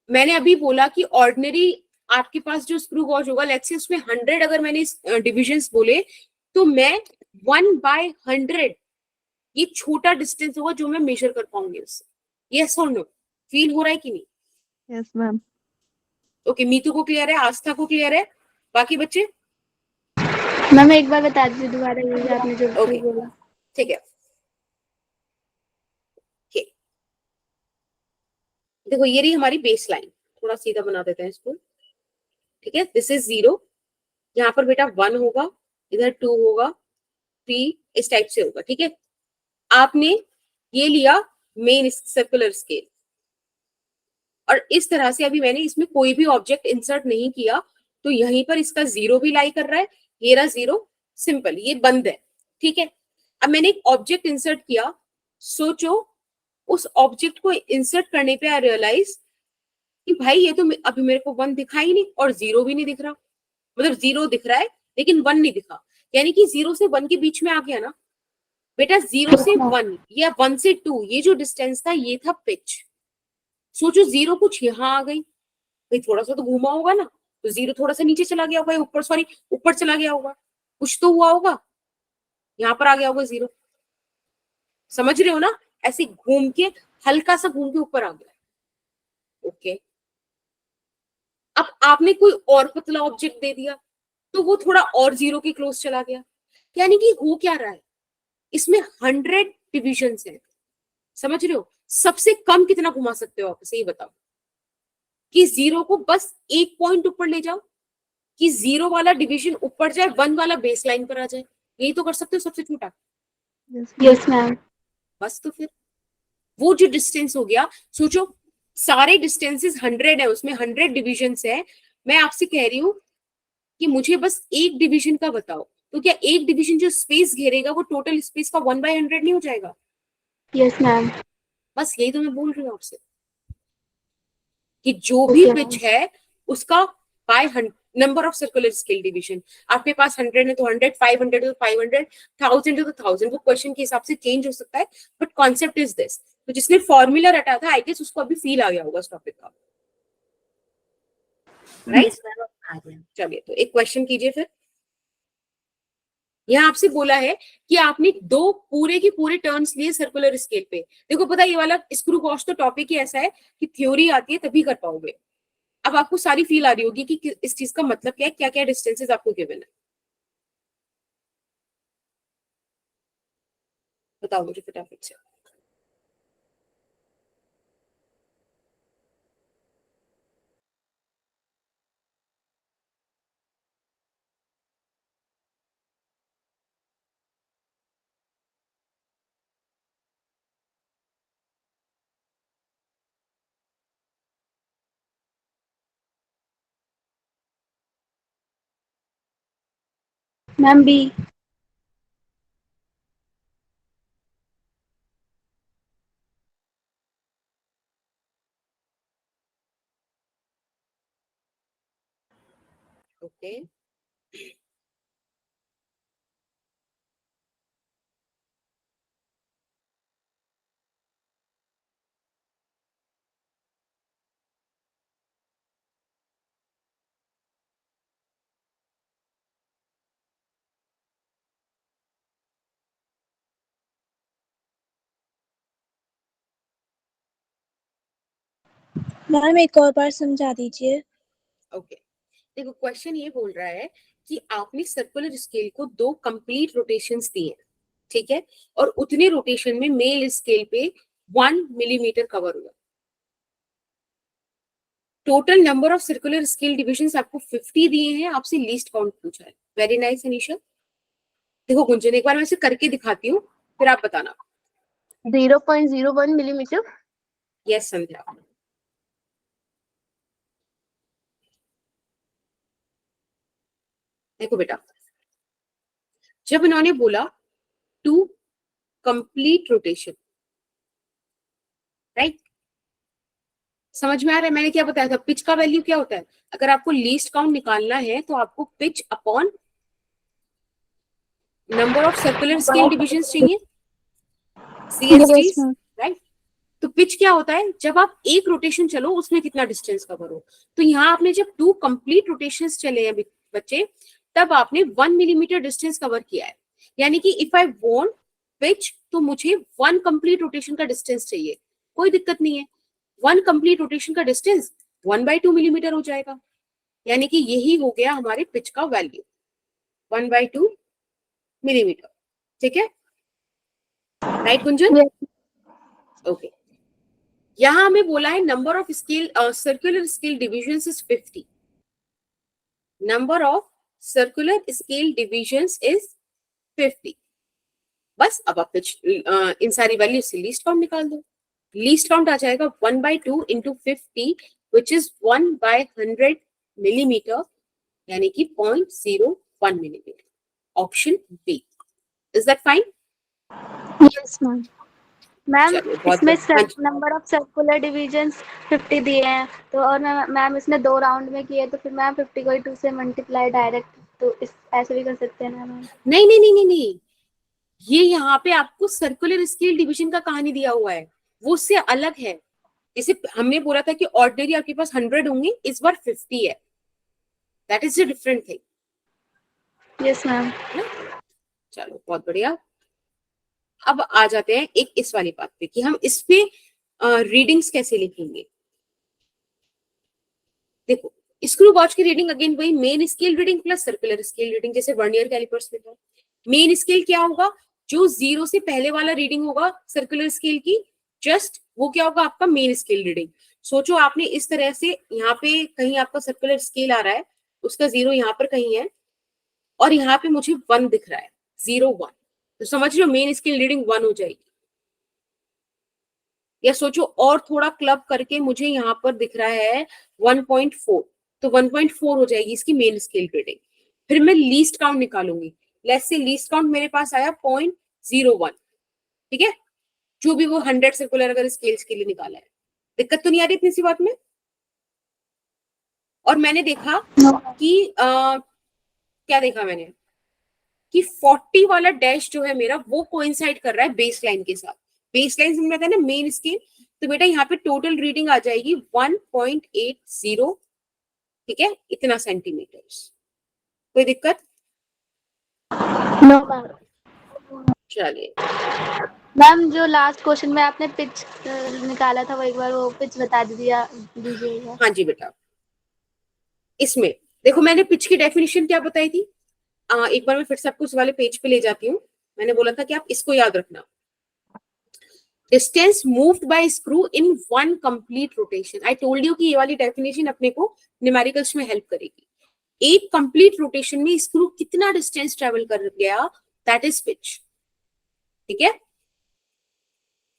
मैंने अभी बोला कि ऑर्डिनरी आपके पास जो स्क्रू गॉज होगा, लेट्स से उसमें 100 अगर मैंने डिविजन्स बोले तो मैं 1/100 ये छोटा डिस्टेंस होगा जो मैं मेजर कर पाऊंगी उससे। यस और नो? फील हो रहा है कि नहीं? Yes ma'am. ओके, मीतू को क्लियर है, आस्था को क्लियर है, बाकी बच्चे? मैम एक बार बता दीजिए दोबारा ये आपने जो Okay. बोला। ठीक है, देखो ये रही हमारी बेस लाइन, थोड़ा सीधा बना देते हैं इसको। ठीक है, दिस इज 0, यहाँ पर बेटा 1 होगा, इधर 2 होगा, 3 इस टाइप से होगा। ठीक है, आपने ये लिया मेन सर्कुलर स्केल, और इस तरह से अभी मैंने इसमें कोई भी ऑब्जेक्ट इंसर्ट नहीं किया, तो यहीं पर इसका 0 भी लाई कर रहा है, ये रहा 0, सिंपल, ये बंद है। ठीक है, अब मैंने एक ऑब्जेक्ट इंसर्ट किया, सोचो उस ऑब्जेक्ट को इंसर्ट करने पे आई रियलाइज कि भाई ये तो अभी मेरे को 1 दिखा ही नहीं और 0 भी नहीं दिख रहा, मतलब 0 दिख रहा है लेकिन 1 नहीं दिखा, यानी कि 0 से 1 के बीच में आ गया ना बेटा। 0 से 1 या 1 से 2 ये जो डिस्टेंस था ये था पिच। सोचो 0 कुछ यहाँ आ गई, भाई थोड़ा सा तो घूमा होगा ना, तो 0 थोड़ा सा नीचे चला गया होगा, ऊपर, सॉरी ऊपर चला गया होगा, कुछ तो हुआ होगा, यहाँ पर आ गया होगा 0। समझ रहे हो ना? ऐसे घूम के, हल्का सा घूम के ऊपर आ गया। ओके, अब आपने कोई और पतला ऑब्जेक्ट दे दिया तो वो थोड़ा और 0 के क्लोज चला गया, यानी कि हो क्या रहा है, इसमें 100 डिविजन है। समझ रहे हो? सबसे कम कितना घुमा सकते हो आप, सही बताओ, कि 0 को बस एक पॉइंट ऊपर ले जाओ, कि 0 वाला डिवीजन ऊपर जाए, 1 वाला बेस लाइन पर आ जाए, यही तो कर सकते हो सबसे छोटा। Yes ma'am. बस तो फिर वो जो डिस्टेंस हो गया, सोचो सारे डिस्टेंसेस 100 है, उसमें 100 डिविजन्स है, मैं आपसे कह रही हूँ कि मुझे बस एक डिवीजन का बताओ, तो क्या एक डिवीजन जो स्पेस घेरेगा वो टोटल स्पेस का 1/100 नहीं हो जाएगा? Yes ma'am. बस यही तो मैं बोल रही हूँ आपसे, कि जो भी पिच है उसका by number of circular scale division, आपके पास 100 है तो 100, 500 है तो 500, 1000 है तो 1000, वो क्वेश्चन के हिसाब से चेंज हो सकता है, बट कॉन्सेप्ट इज दिस। तो जिसने फॉर्मूला रटा था आई गेस उसको अभी फील आ गया होगा इस टॉपिक का, राइट? आ गया। चलिए तो एक क्वेश्चन कीजिए फिर। यहाँ आपसे बोला है कि आपने दो पूरे के पूरे टर्न्स लिए सर्कुलर स्केल पे। देखो पता है ये वाला स्क्रू वॉश तो टॉपिक ही ऐसा है कि थ्योरी आती है तभी कर पाओगे। अब आपको सारी फील आ रही होगी कि इस चीज का मतलब क्या है, क्या क्या डिस्टेंसेस आपको गिवन है। बताओ मुझे फटाफट से। Ma'am B. ओके मैम एक और बार समझा दीजिए। ओके देखो क्वेश्चन ये बोल रहा है कि आपने सर्कुलर स्केल को 2 कंप्लीट रोटेशंस दिए हैं, ठीक है, और उतने रोटेशन में मेल स्केल पे 1 मिलीमीटर कवर हुआ। Total number of circular scale divisions आपको 50 दिए हैं, आपसे लीस्ट काउंट पूछा है। Very nice Anisha. देखो गुंजन एक बार मैं इसे करके दिखाती हूँ फिर आप बताना। 0.01 मिलीमीटर। यस संध्या। देखो बेटा जब इन्होंने बोला टू कंप्लीट रोटेशन, राइट, समझ में आ रहा है मैंने क्या बताया था? पिच का वैल्यू क्या होता है? अगर आपको लीस्ट काउंट निकालना है तो आपको pitch upon number of circular scale divisions चाहिए, CSDs, राइट। तो पिच क्या होता है? जब आप एक रोटेशन चलो उसमें कितना डिस्टेंस कवर हो। तो यहाँ आपने जब 2 कंप्लीट रोटेशंस चले हैं बच्चे, तब आपने 1 मिलीमीटर डिस्टेंस कवर किया है। यानी कि इफ आई वांट पिच तो मुझे 1 कंप्लीट रोटेशन का डिस्टेंस चाहिए, कोई दिक्कत नहीं है। 1 कंप्लीट रोटेशन का डिस्टेंस 1/2 मिलीमीटर हो जाएगा, यानी कि यही हो गया हमारे पिच का वैल्यू 1/2 मिलीमीटर, ठीक है, राइट गुंजन? ओके यहां हमें बोला है number of scale circular scale divisions is 50, number of circular scale divisions is 50। बस अब आप इन सारी वैल्यू से लीस्ट काउंट निकाल दो। लीस्ट काउंट आ जाएगा 1/2 इंटू 50 विच इज 1/100 मिलीमीटर, यानी कि 0.01 millimetre. Option B. Is that fine? Yes ma'am. Ma'am चलिए बहुत इसमें हाँ जी। नंबर ऑफ सर्कुलर डिविजन्स 50 दिए हैं, तो और मैम इसने 2 राउंड में किए, तो फिर मैम 50 को 2 से मल्टीप्लाई डायरेक्ट, तो इस ऐसे भी कर सकते हैं ना मैम? नहीं नहीं नहीं नहीं नहीं, ये यहाँ पे आपको सर्कुलर स्केल डिवीजन का कहानी दिया हुआ है, वो उससे अलग है। जैसे हमने बोला था कि ऑर्डिनरी आपके पास 100 होंगे, इस बार 50 है, that is a different thing. Yes ma'am. चलो बहुत बढ़िया। अब आ जाते हैं एक इस वाली बात पे कि हम इस पे रीडिंग्स कैसे लिखेंगे। देखो स्क्रू वॉच की रीडिंग अगेन वही main scale reading plus circular scale reading, जैसे वर्नियर कैलिपर्स में था। मेन स्केल क्या होगा? जो 0 से पहले वाला रीडिंग होगा सर्कुलर स्केल की, जस्ट वो क्या होगा? आपका मेन स्केल रीडिंग। सोचो आपने इस तरह से यहाँ पे कहीं आपका सर्कुलर स्केल आ रहा है, उसका 0 यहाँ पर कहीं है और यहाँ पे मुझे 1 दिख रहा है, 0 1, तो समझ रहे हो मेन स्केल रीडिंग 1 हो जाएगी। या सोचो और थोड़ा क्लब करके मुझे यहाँ पर दिख रहा है 1.4, तो 1.4 हो जाएगी इसकी मेन स्केल रीडिंग। फिर मैं लीस्ट काउंट निकालूंगी, लेट्स से लीस्ट काउंट मेरे पास आया 0.01, ठीक है, जो भी वो 100 सर्कुलर अगर स्केल्स के लिए निकाला है। दिक्कत तो नहीं आ रही इतनी सी बात में? और मैंने देखा No. कि क्या देखा मैंने कि 40 वाला डैश जो है मेरा वो कोइंसाइड कर रहा है बेस लाइन के साथ। बेस लाइन समझ में आता है ना, मेन स्केल। तो बेटा यहाँ पे टोटल रीडिंग आ जाएगी 1.80, ठीक है, इतना सेंटीमीटर्स। कोई दिक्कत? No, ma'am. चलिए, मैम जो लास्ट क्वेश्चन में आपने पिच निकाला था वो एक बार वो पिच बता दीजिएगा। हाँ जी बेटा, इसमें देखो मैंने पिच की डेफिनेशन क्या बताई थी। एक बार मैं फिर से आपको उस वाले पेज पे ले जाती हूँ। मैंने बोला था कि आप इसको याद रखना, distance moved by screw in one complete rotation. I told you कि ये वाली डेफिनेशन अपने को न्यूमेरिकल्स में हेल्प करेगी। एक कंप्लीट रोटेशन में स्क्रू कितना डिस्टेंस ट्रेवल कर गया, दैट इज पिच, ठीक है।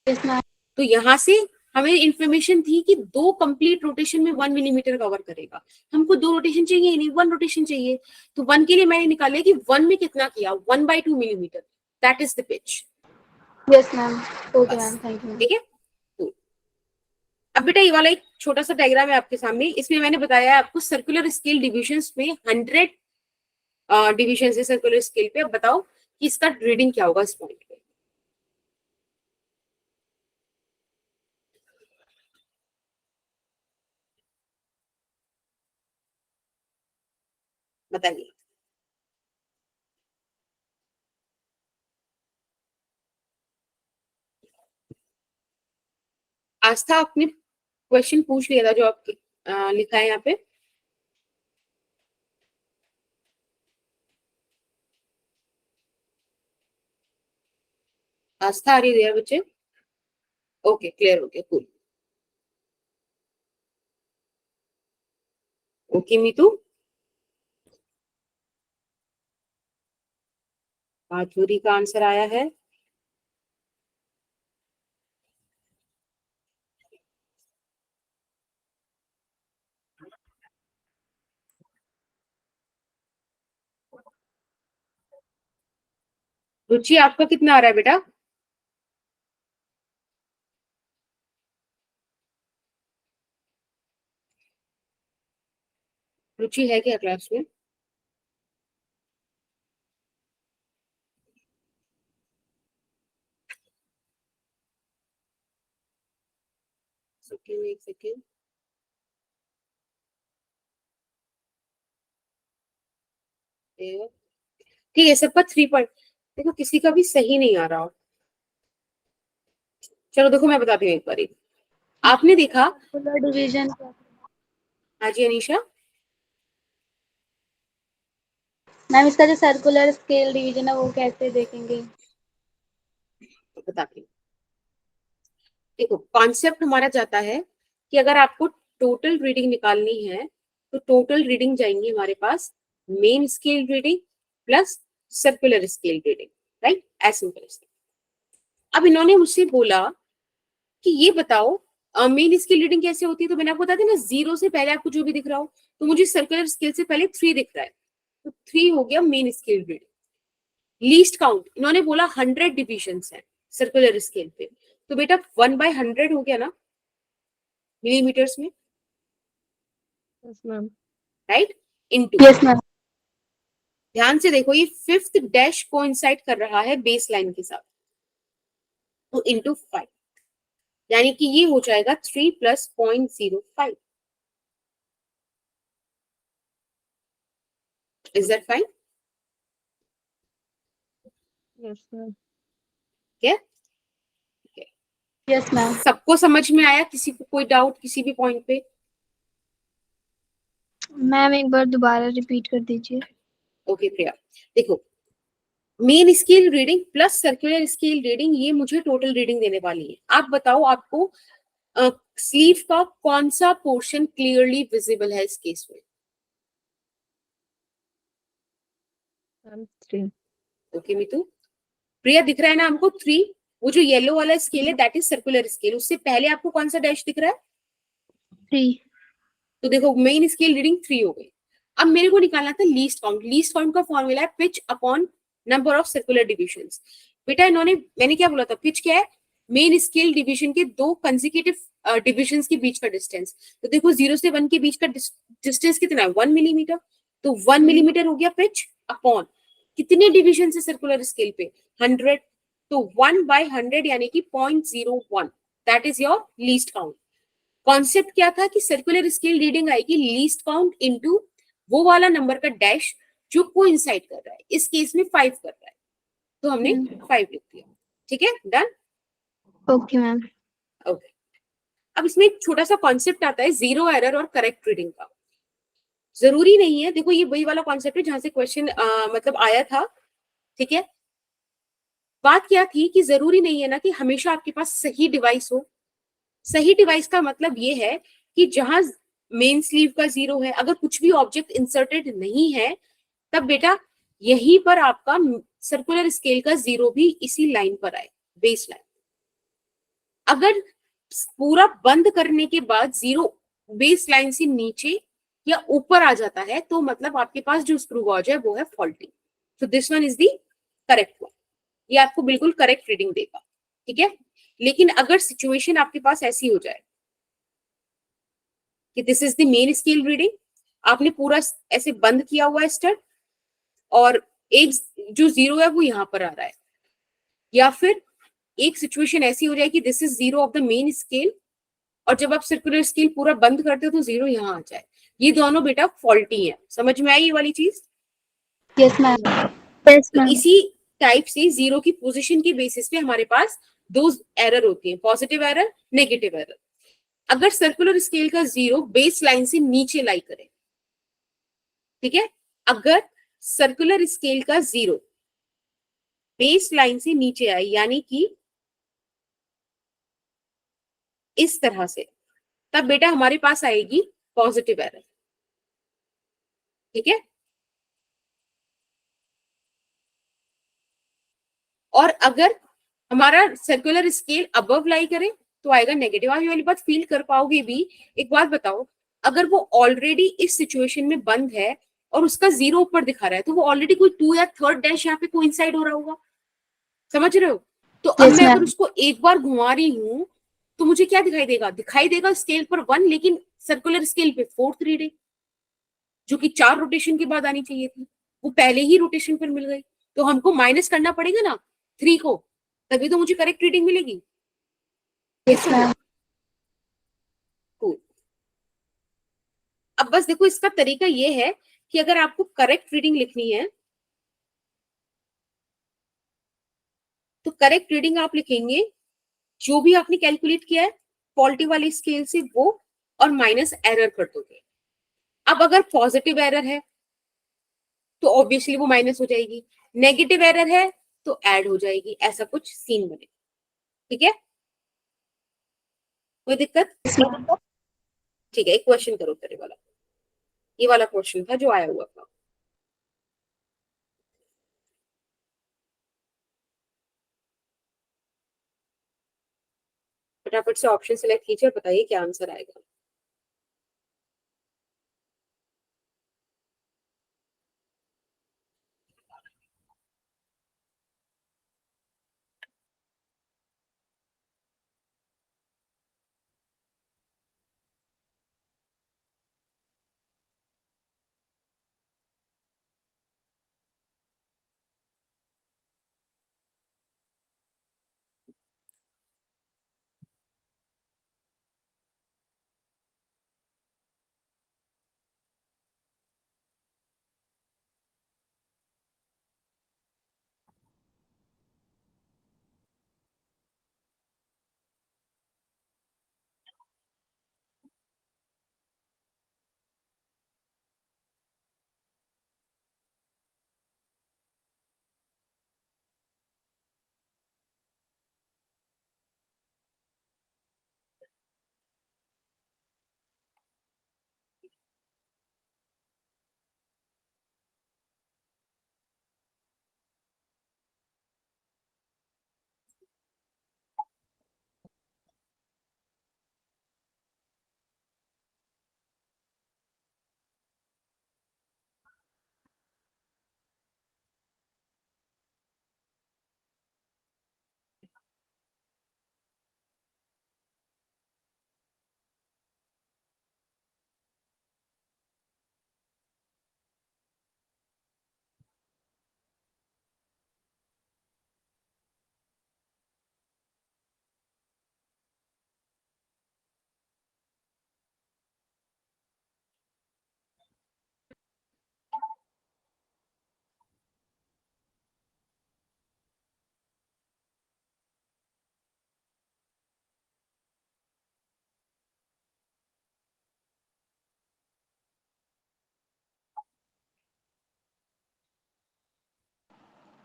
Yes, ma'am. तो यहां से हमें इंफॉर्मेशन थी कि 2 कंप्लीट रोटेशन में 1 मिलीमीटर कवर करेगा। हमको 2 रोटेशन चाहिए नहीं, 1 रोटेशन चाहिए। तो 1 के लिए मैंने निकाला कि 1 में कितना किया, 1/2 millimetre, that is the pitch. Yes ma'am, okay ma'am, thank you. ठीक है। तो अब बेटा ये वाला एक छोटा सा डायग्राम है आपके सामने। इसमें मैंने बताया है आपको सर्कुलर स्केल डिविजन्स में 100 डिविजन है सर्कुलर स्केल पे। अब बताओ कि इसका रीडिंग क्या होगा इस पॉइंट पे। बताइए। आस्था, आपने क्वेश्चन पूछ लिया था जो आपके लिखा है यहाँ पे। आस्था आ रही है बच्चे? ओके, क्लियर हो गया, कूल। ओके मीतू, माधुरी का आंसर आया है। रुचि, आपका कितना आ रहा है बेटा? रुचि है क्या क्लास में? सेकेंड, एक सेकेंड। ठीक है, सबका 3 पॉइंट। देखो किसी का भी सही नहीं आ रहा। चलो देखो मैं बताती हूँ एक बारी। आपने देखा, सर्कुलर डिवीजन। हाँ जी अनीशा, मैम इसका जो सर्कुलर स्केल डिवीजन है वो कैसे देखेंगे? तो बताती हूँ। देखो कॉन्सेप्ट हमारा जाता है कि अगर आपको टोटल रीडिंग निकालनी है तो टोटल रीडिंग जाएंगी हमारे पास main scale reading plus circular scale reading, right, as simple. अब इन्होंने मुझसे बोला कि ये बताओ मेन स्केल रीडिंग कैसे होती है। तो मैंने आपको बता दिया ना, 0 से पहले आपको जो भी दिख रहा हो। तो मुझे सर्कुलर स्केल से पहले 3 दिख रहा है, तो 3 हो गया main scale reading. Least count इन्होंने बोला 100 डिविजन्स है सर्कुलर स्केल पे। तो बेटा 1/100 हो गया ना मिलीमीटर्स में, yes ma'am. Right, into. Yes ma'am. ध्यान से देखो, ये 5th डैश कोइंसाइड कर रहा है बेस लाइन के साथ, तो इनटू 5, यानी कि ये हो जाएगा 3 + 0.05। Is that fine? Yes ma'am. क्या? Yes ma'am. सबको समझ में आया? किसी को कोई डाउट किसी भी पॉइंट पे? मैम एक बार दोबारा रिपीट कर दीजिए। ओके प्रिया, देखो main scale reading plus circular scale reading ये मुझे टोटल रीडिंग देने वाली है। आप बताओ आपको स्लीव का कौन सा पोर्शन क्लियरली विजिबल है इस केस में? मैम 3। ओके मीतू, प्रिया दिख रहा है ना हमको 3? वो जो येलो वाला स्केल है दैट इज सर्कुलर स्केल। उससे पहले आपको कौन सा डैश दिख रहा है? 3। तो देखो मेन स्केल रीडिंग 3 हो गई। अब मेरे को निकालना था लीस्ट काउंट। लीस्ट काउंट का फॉर्मूला है pitch upon number of circular divisions. बेटा इन्होंने, मैंने क्या बोला था, पिच क्या है? मेन स्केल डिवीजन के दो कंसेक्यूटिव डिविजन्स के बीच का डिस्टेंस। तो देखो 0 से 1 के बीच का डिस्टेंस कितना है, 1 मिलीमीटर। तो 1 मिलीमीटर हो गया पिच अपॉन कितने डिविजन है सर्कुलर स्केल पे, 100। तो 1/100 यानी कि 0.01, that is your least count. Concept क्या था कि सर्कुलर स्केल रीडिंग आएगी लीस्ट काउंट इनटू वो वाला नंबर का डैश जो कोइंसाइड कर रहा है, इस केस में 5 कर रहा है, तो हमने 5 लिख दिया। ठीक है, डन। Okay ma'am. ओके, अब इसमें एक छोटा सा कॉन्सेप्ट आता है जीरो एरर और करेक्ट रीडिंग का। जरूरी नहीं है, देखो ये वही वाला कॉन्सेप्ट है जहां से क्वेश्चन मतलब आया था। ठीक है, बात क्या थी कि जरूरी नहीं है ना कि हमेशा आपके पास सही डिवाइस हो। सही डिवाइस का मतलब ये है कि जहां मेन स्लीव का 0 है, अगर कुछ भी ऑब्जेक्ट इंसर्टेड नहीं है, तब बेटा यहीं पर आपका सर्कुलर स्केल का 0 भी इसी लाइन पर आए, बेस लाइन। अगर पूरा बंद करने के बाद 0 बेस लाइन से नीचे या ऊपर आ जाता है, तो मतलब आपके पास जो स्क्रू गॉज है वो है फॉल्टी। तो this one is the correct one, ये आपको बिल्कुल करेक्ट रीडिंग देगा। ठीक है, लेकिन अगर सिचुएशन आपके पास ऐसी हो जाए कि this is the main scale reading, आपने पूरा ऐसे बंद किया हुआ है स्टड, और एक जो 0 है वो यहां पर आ रहा है, या फिर एक सिचुएशन ऐसी हो जाए कि this is 0 of the main scale, और जब आप सर्कुलर स्केल पूरा बंद करते हो तो 0 यहां आ जाए, ये दोनों बेटा फॉल्टी है। समझ में आई ये वाली चीज? Yes ma'am. यस तो मैम। इसी टाइप से 0 की पोजीशन की बेसिस पे हमारे पास दो एरर होती है, पॉजिटिव एरर, नेगेटिव एरर। अगर सर्कुलर स्केल का 0 बेस लाइन से नीचे लाई करे, ठीक है, अगर सर्कुलर स्केल का 0 बेस लाइन से नीचे आए, यानी कि इस तरह से, तब बेटा हमारे पास आएगी पॉजिटिव एरर। ठीक है, और अगर हमारा सर्कुलर स्केल अबव लाई करे तो आएगा नेगेटिव। आप ये वाली बात फील कर पाओगे भी। एक बात बताओ, अगर वो ऑलरेडी इस सिचुएशन में बंद है और उसका 0 ऊपर दिखा रहा है, तो वो ऑलरेडी कोई 2 या थर्ड डैश यहाँ पे कोइंसाइड हो रहा होगा। समझ रहे हो? तो अब Yes, मैं अगर ma'am. उसको एक बार घुमा रही हूँ तो मुझे क्या दिखाई देगा? दिखाई देगा स्केल पर 1, लेकिन सर्कुलर स्केल पे 4th रीडिंग, जो कि 4 रोटेशन के बाद आनी चाहिए थी, वो पहले ही रोटेशन पर मिल गई। तो हमको माइनस करना पड़ेगा ना 3 को, तभी तो मुझे करेक्ट रीडिंग मिलेगी। Yes, ma'am. Cool. अब बस देखो, इसका तरीका ये है कि अगर आपको करेक्ट रीडिंग लिखनी है तो करेक्ट रीडिंग आप लिखेंगे जो भी आपने कैलकुलेट किया है फॉल्टी वाले स्केल से वो, और माइनस एरर कर दोगे। अब अगर पॉजिटिव एरर है तो ऑब्वियसली वो माइनस हो जाएगी, नेगेटिव एरर है तो ऐड हो जाएगी, ऐसा कुछ सीन बने। ठीक है, कोई दिक्कत? ठीक है, एक क्वेश्चन करो तेरे वाला, ये वाला क्वेश्चन था जो आया हुआ था। फटाफट से ऑप्शन सेलेक्ट कीजिए और बताइए क्या आंसर आएगा।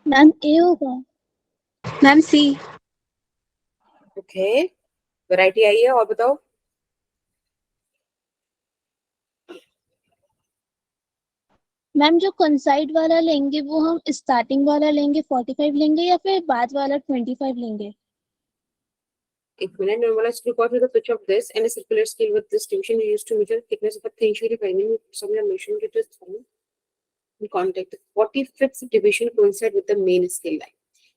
मैम ए होगा। मैम सी। ओके, वैरायटी आई है। और बताओ। मैम जो कंसाइड वाला लेंगे वो हम स्टार्टिंग वाला लेंगे 45 लेंगे या फिर बाद वाला 25 लेंगे। एक minute, normalized record with the pitch of this and a circular scale with this division we used to measure thickness of a thin sheet binding some measuring it is in contact. 45th division coincide with the main scale line.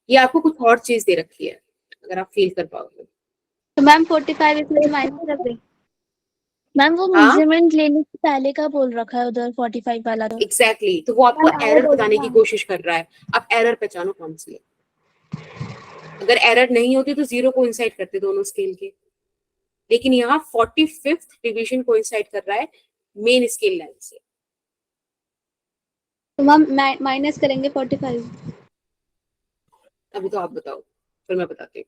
ये आपको कुछ और चीज दे रखी है, अगर आप फील कर पाओगे। तो मैम 45 इसमें से माइनस कर दें। मैम वो हाँ? मेजरमेंट लेने से पहले का बोल रखा है उधर 45 वाला तो। एग्जैक्टली, तो वो आपको मैम, एरर error हो बताने गया। की कोशिश कर रहा है। आप एरर पहचानो कौन सी है। अगर एरर नहीं होती तो जीरो कोइंसाइड करते दोनों स्केल के, लेकिन यहाँ 45th डिवीजन कोइंसाइड कर रहा है मेन स्केल लाइन से। तो मैम माइनस करेंगे 45। अभी तो आप बताओ, फिर मैं बताती हूँ।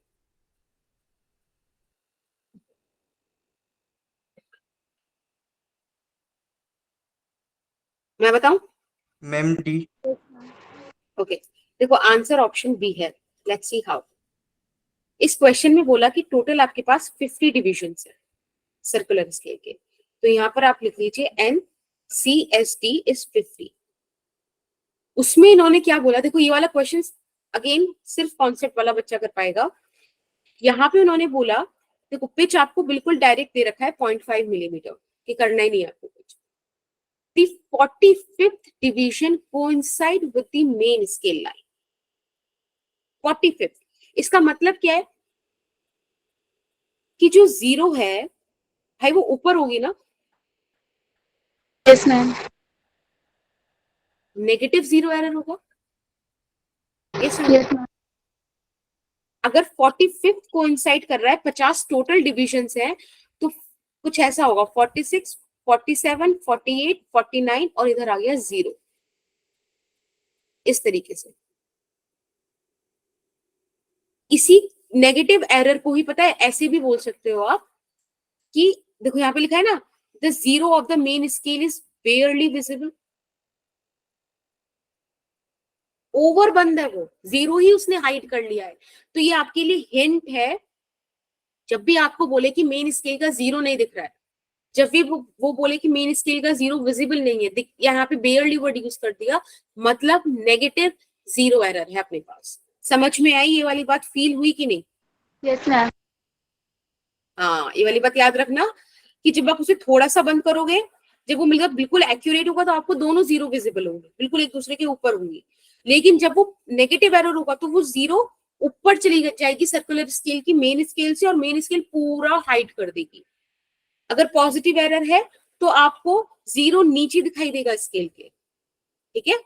मैं बताऊं? Ma'am D. ओके, देखो आंसर ऑप्शन बी है। Let's see how. इस क्वेश्चन में बोला कि टोटल आपके पास 50 डिविजन्स है सर्कुलर स्केल के, तो यहाँ पर आप लिख लीजिए N C S T is 50। उसमें इन्होंने क्या बोला, देखो ये वाला क्वेश्चन अगेन सिर्फ कॉन्सेप्ट वाला बच्चा कर पाएगा। यहाँ पे उन्होंने बोला, देखो पिच आपको बिल्कुल डायरेक्ट दे रखा है 0.5 मिलीमीटर, कि करना ही नहीं है आपको कुछ। The 45th division coincide with the main scale line. 45th, इसका मतलब क्या है कि जो जीरो है भाई वो ऊपर होगी ना, yes ma'am. Negative zero error होगा। Yes ma'am. अगर 45th कोइंसाइड कर रहा है, 50 टोटल डिविजन्स है, तो कुछ ऐसा होगा 46, 47, 48, 49 और इधर आ गया जीरो। इस तरीके से इसी नेगेटिव एरर को ही पता है ऐसे भी बोल सकते हो आप कि देखो यहाँ पे लिखा है ना, the zero of the main scale is बेयरली visible. Over बंद है, वो जीरो ही उसने हाइड कर लिया है। तो ये आपके लिए हिंट है, जब भी आपको बोले कि मेन स्केल का जीरो नहीं दिख रहा है, जब भी वो बोले कि मेन स्केल का जीरो विजिबल नहीं है, यहाँ पे बेयरली वर्ड यूज कर दिया, मतलब नेगेटिव जीरो एरर है अपने पास। समझ में आई ये वाली बात? फील हुई कि नहीं? Yes ma'am. हाँ, ये वाली बात याद रखना कि जब आप उसे थोड़ा सा बंद करोगे, जब वो मिलकर बिल्कुल एक्यूरेट होगा तो आपको दोनों जीरो विजिबल होंगे, बिल्कुल एक दूसरे के ऊपर होंगी। लेकिन जब वो नेगेटिव एरर होगा तो वो जीरो ऊपर चली जाएगी सर्कुलर स्केल की मेन स्केल से, और मेन स्केल पूरा हाइड कर देगी। अगर पॉजिटिव एरर है तो आपको जीरो नीचे दिखाई देगा स्केल के। ठीक है,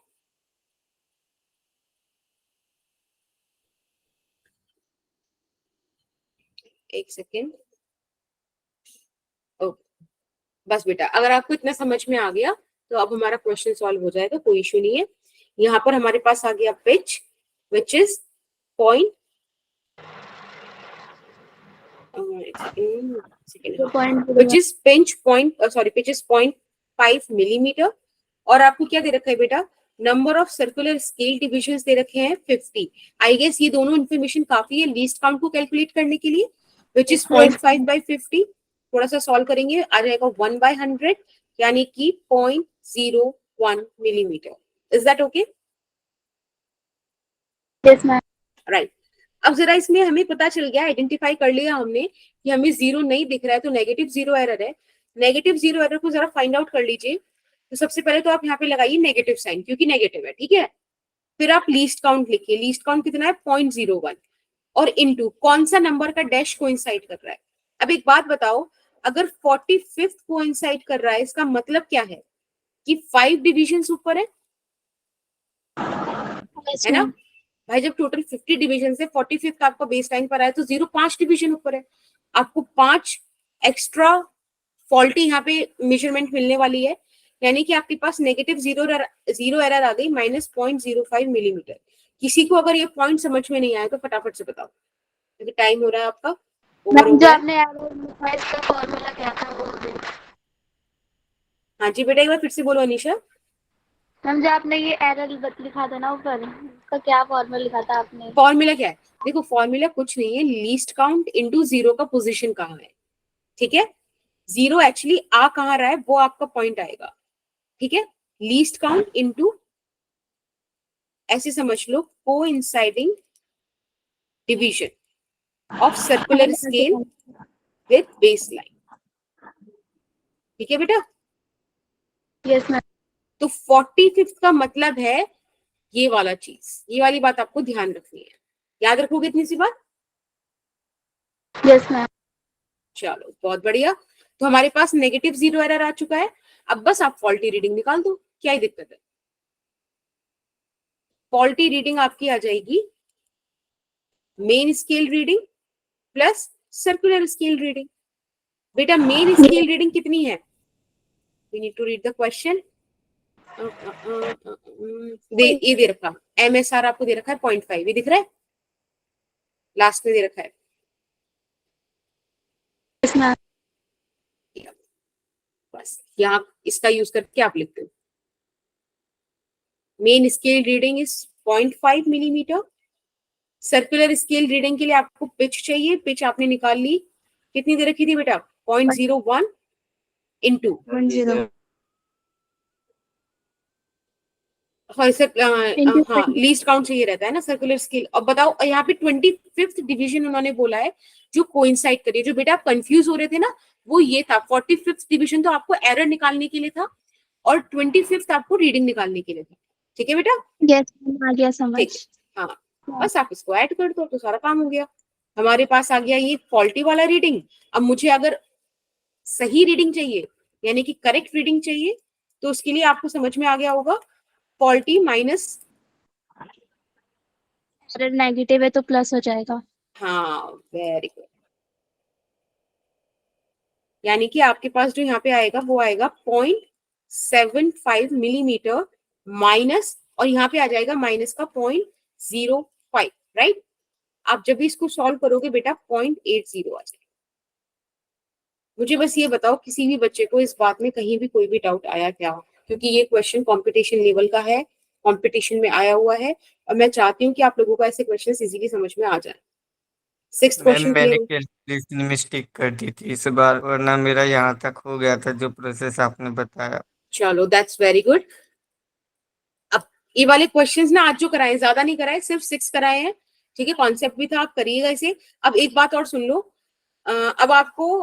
एक सेकेंड। बस बेटा, अगर आपको इतना समझ में आ गया तो अब हमारा क्वेश्चन सॉल्व हो जाएगा, कोई इशू नहीं है। यहाँ पर हमारे पास आ गया pitch which is point which is pinch point pitch is 0.5 millimetre. और आपको क्या दे रखा है बेटा, number of circular scale divisions दे रखे हैं 50। आई गेस ये दोनों इन्फॉर्मेशन काफी है लीस्ट काउंट को कैलकुलेट करने के लिए, which is 0.5 by 50। थोड़ा सा सॉल्व करेंगे, आ जाएगा 1 by 100 यानी कि 0.01 millimetre. Is that okay? Yes ma'am. Right, अब जरा इसमें हमें पता चल गया, आइडेंटिफाई कर लिया हमने कि हमें जीरो नहीं दिख रहा है, तो नेगेटिव जीरो एरर है। नेगेटिव जीरो एरर को जरा फाइंड आउट कर लीजिए। तो सबसे पहले तो आप यहाँ पे लगाइए नेगेटिव साइन, क्योंकि नेगेटिव है, ठीक है। फिर आप लीस्ट काउंट लिखिए, लीस्ट काउंट कितना है 0.01, और इनटू कौन सा नंबर का डैश कोइंसाइड कर रहा है। अब एक बात बताओ, अगर 45th कोइंसाइड कर रहा है, इसका मतलब क्या है कि 5 डिविजन ऊपर है ना भाई। जब टोटल 50 डिविजन है, 45th आपका बेस लाइन पर आया तो जीरो 5 डिविजन ऊपर है, आपको 5 एक्स्ट्रा फॉल्टी यहाँ पे मेजरमेंट मिलने वाली है, यानी कि आपके पास नेगेटिव जीरो एरर आ गई -0.05 मिलीमीटर। किसी को अगर ये पॉइंट समझ में नहीं आया तो फटाफट से बताओ, क्योंकि टाइम हो रहा है आपका, ओवर हो जो गया। आपने एरर लिखा है इसका फॉर्मूला क्या था वो? हाँ जी बेटा, एक बार फिर से बोलो अनीशा। मैम जो आपने ये एरर लिखा था ना ऊपर, उसका क्या फॉर्मूला लिखा था आपने? फॉर्मूला क्या है? देखो फॉर्मूला कुछ नहीं है, लीस्ट काउंट इनटू जीरो का पोजीशन कहाँ है, ठीक है। जीरो एक्चुअली आ कहाँ रहा है वो आपका पॉइंट आएगा, ठीक है। लीस्ट काउंट इनटू, ऐसे समझ लो, coinciding division of circular scale with base line, ठीक है बेटा। Yes ma'am. तो 45th का मतलब है ये वाला चीज, ये वाली बात आपको ध्यान रखनी है, याद रखोगे इतनी सी बात। Yes ma'am. चलो बहुत बढ़िया। तो हमारे पास नेगेटिव जीरो एरर आ चुका है। अब बस आप फॉल्टी रीडिंग निकाल दो, क्या ही दिक्कत है। फॉल्टी रीडिंग आपकी आ जाएगी main scale reading plus circular scale reading. बेटा मेन स्केल रीडिंग कितनी है? We need to read the question. ये दे रखा, MSR आपको दे रखा है 0.5, ये दिख रहा है, लास्ट में दे रखा है। Yes ma'am. बस यहाँ इसका यूज करके आप लिखते हो main scale reading is 0.5 millimetre. Circular scale reading के लिए आपको पिच चाहिए, पिच आपने निकाल ली, कितनी दे रखी थी बेटा? 0.01 इंटू, 10। हाँ लीस्ट काउंट चाहिए रहता है ना सर्कुलर स्केल। अब बताओ यहाँ पे 25th डिवीजन उन्होंने बोला है जो कोइंसाइड करिए। जो बेटा आप कंफ्यूज हो रहे थे ना वो ये था, 45th डिवीजन तो आपको एरर निकालने के लिए था और 25th आपको रीडिंग निकालने के लिए था, ठीक है बेटा। यस मैम, आ गया समझ। ठीक है, हाँ बस आप इसको ऐड कर दो तो सारा काम हो गया। हमारे पास आ गया ये फॉल्टी वाला रीडिंग। अब मुझे अगर सही रीडिंग चाहिए यानी कि करेक्ट रीडिंग चाहिए तो उसके लिए आपको समझ में आ गया होगा, फॉल्टी माइनस, एरर नेगेटिव है तो प्लस हो जाएगा। हाँ वेरी गुड। यानी कि आपके पास जो यहाँ पे आएगा वो आएगा 0.75 मिलीमीटर माइनस, और यहाँ पे आ जाएगा माइनस का 0.05, राइट। आप जब भी इसको सॉल्व करोगे बेटा 0.80 आ जाएगा। मुझे बस ये बताओ किसी भी बच्चे को इस बात में कहीं भी कोई भी डाउट आया क्या? क्योंकि ये क्वेश्चन कंपटीशन लेवल का है, कंपटीशन में आया हुआ है और मैं चाहती हूँ कि आप लोगों को ऐसे क्वेश्चन इजीली समझ में आ जाए। 6th मैम क्वेश्चन मैंने क्लियर? कैलकुलेशन मिस्टेक कर दी थी इस बार, वरना मेरा यहाँ तक हो गया था जो प्रोसेस आपने बताया। चलो दैट्स वेरी गुड। अब ये वाले क्वेश्चंस ना आज जो कराए ज्यादा नहीं कराए, सिर्फ 6 कराए हैं, ठीक है। कॉन्सेप्ट भी था, आप करिएगा इसे। अब एक बात और सुन लो, अब आपको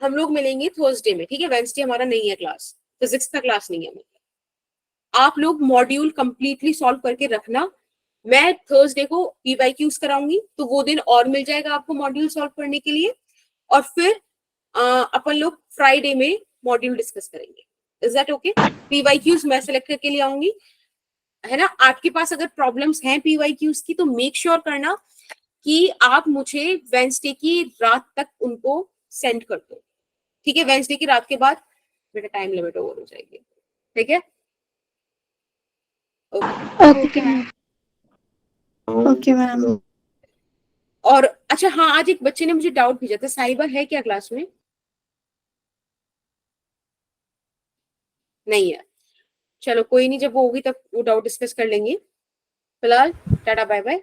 हम लोग मिलेंगे थर्सडे में, ठीक है। वेडनेसडे हमारा नहीं है क्लास, फिजिक्स का क्लास नहीं है। आप लोग मॉड्यूल कंप्लीटली सॉल्व करके रखना। मैं थर्सडे को PYQs कराऊंगी तो वो दिन और मिल जाएगा आपको मॉड्यूल सॉल्व करने के लिए, और फिर अपन लोग फ्राइडे में मॉड्यूल डिस्कस करेंगे। Is that okay? PYQs मैं सेलेक्ट करके ले आऊंगी, है ना। आपके पास अगर प्रॉब्लम्स हैं PYQs की तो मेक श्योर करना कि आप मुझे वेडनेसडे की रात तक उनको सेंड कर दो, ठीक है। वेडनेसडे की रात के बाद बेटा टाइम लिमिट ओवर हो जाएगी, ठीक है। Okay ma'am. Okay ma'am. और अच्छा हाँ, आज एक बच्चे ने मुझे डाउट भेजा था, साइबर है क्या क्लास में? नहीं है, चलो कोई नहीं, जब वो होगी तब वो डाउट डिस्कस कर लेंगे। फिलहाल टाटा बाय बाय,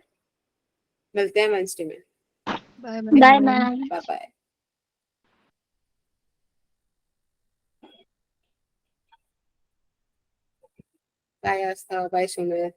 मिलते हैं वेडनेसडे में। Bye ma'am. Bye bye. Bye Aastha, bye Sumit.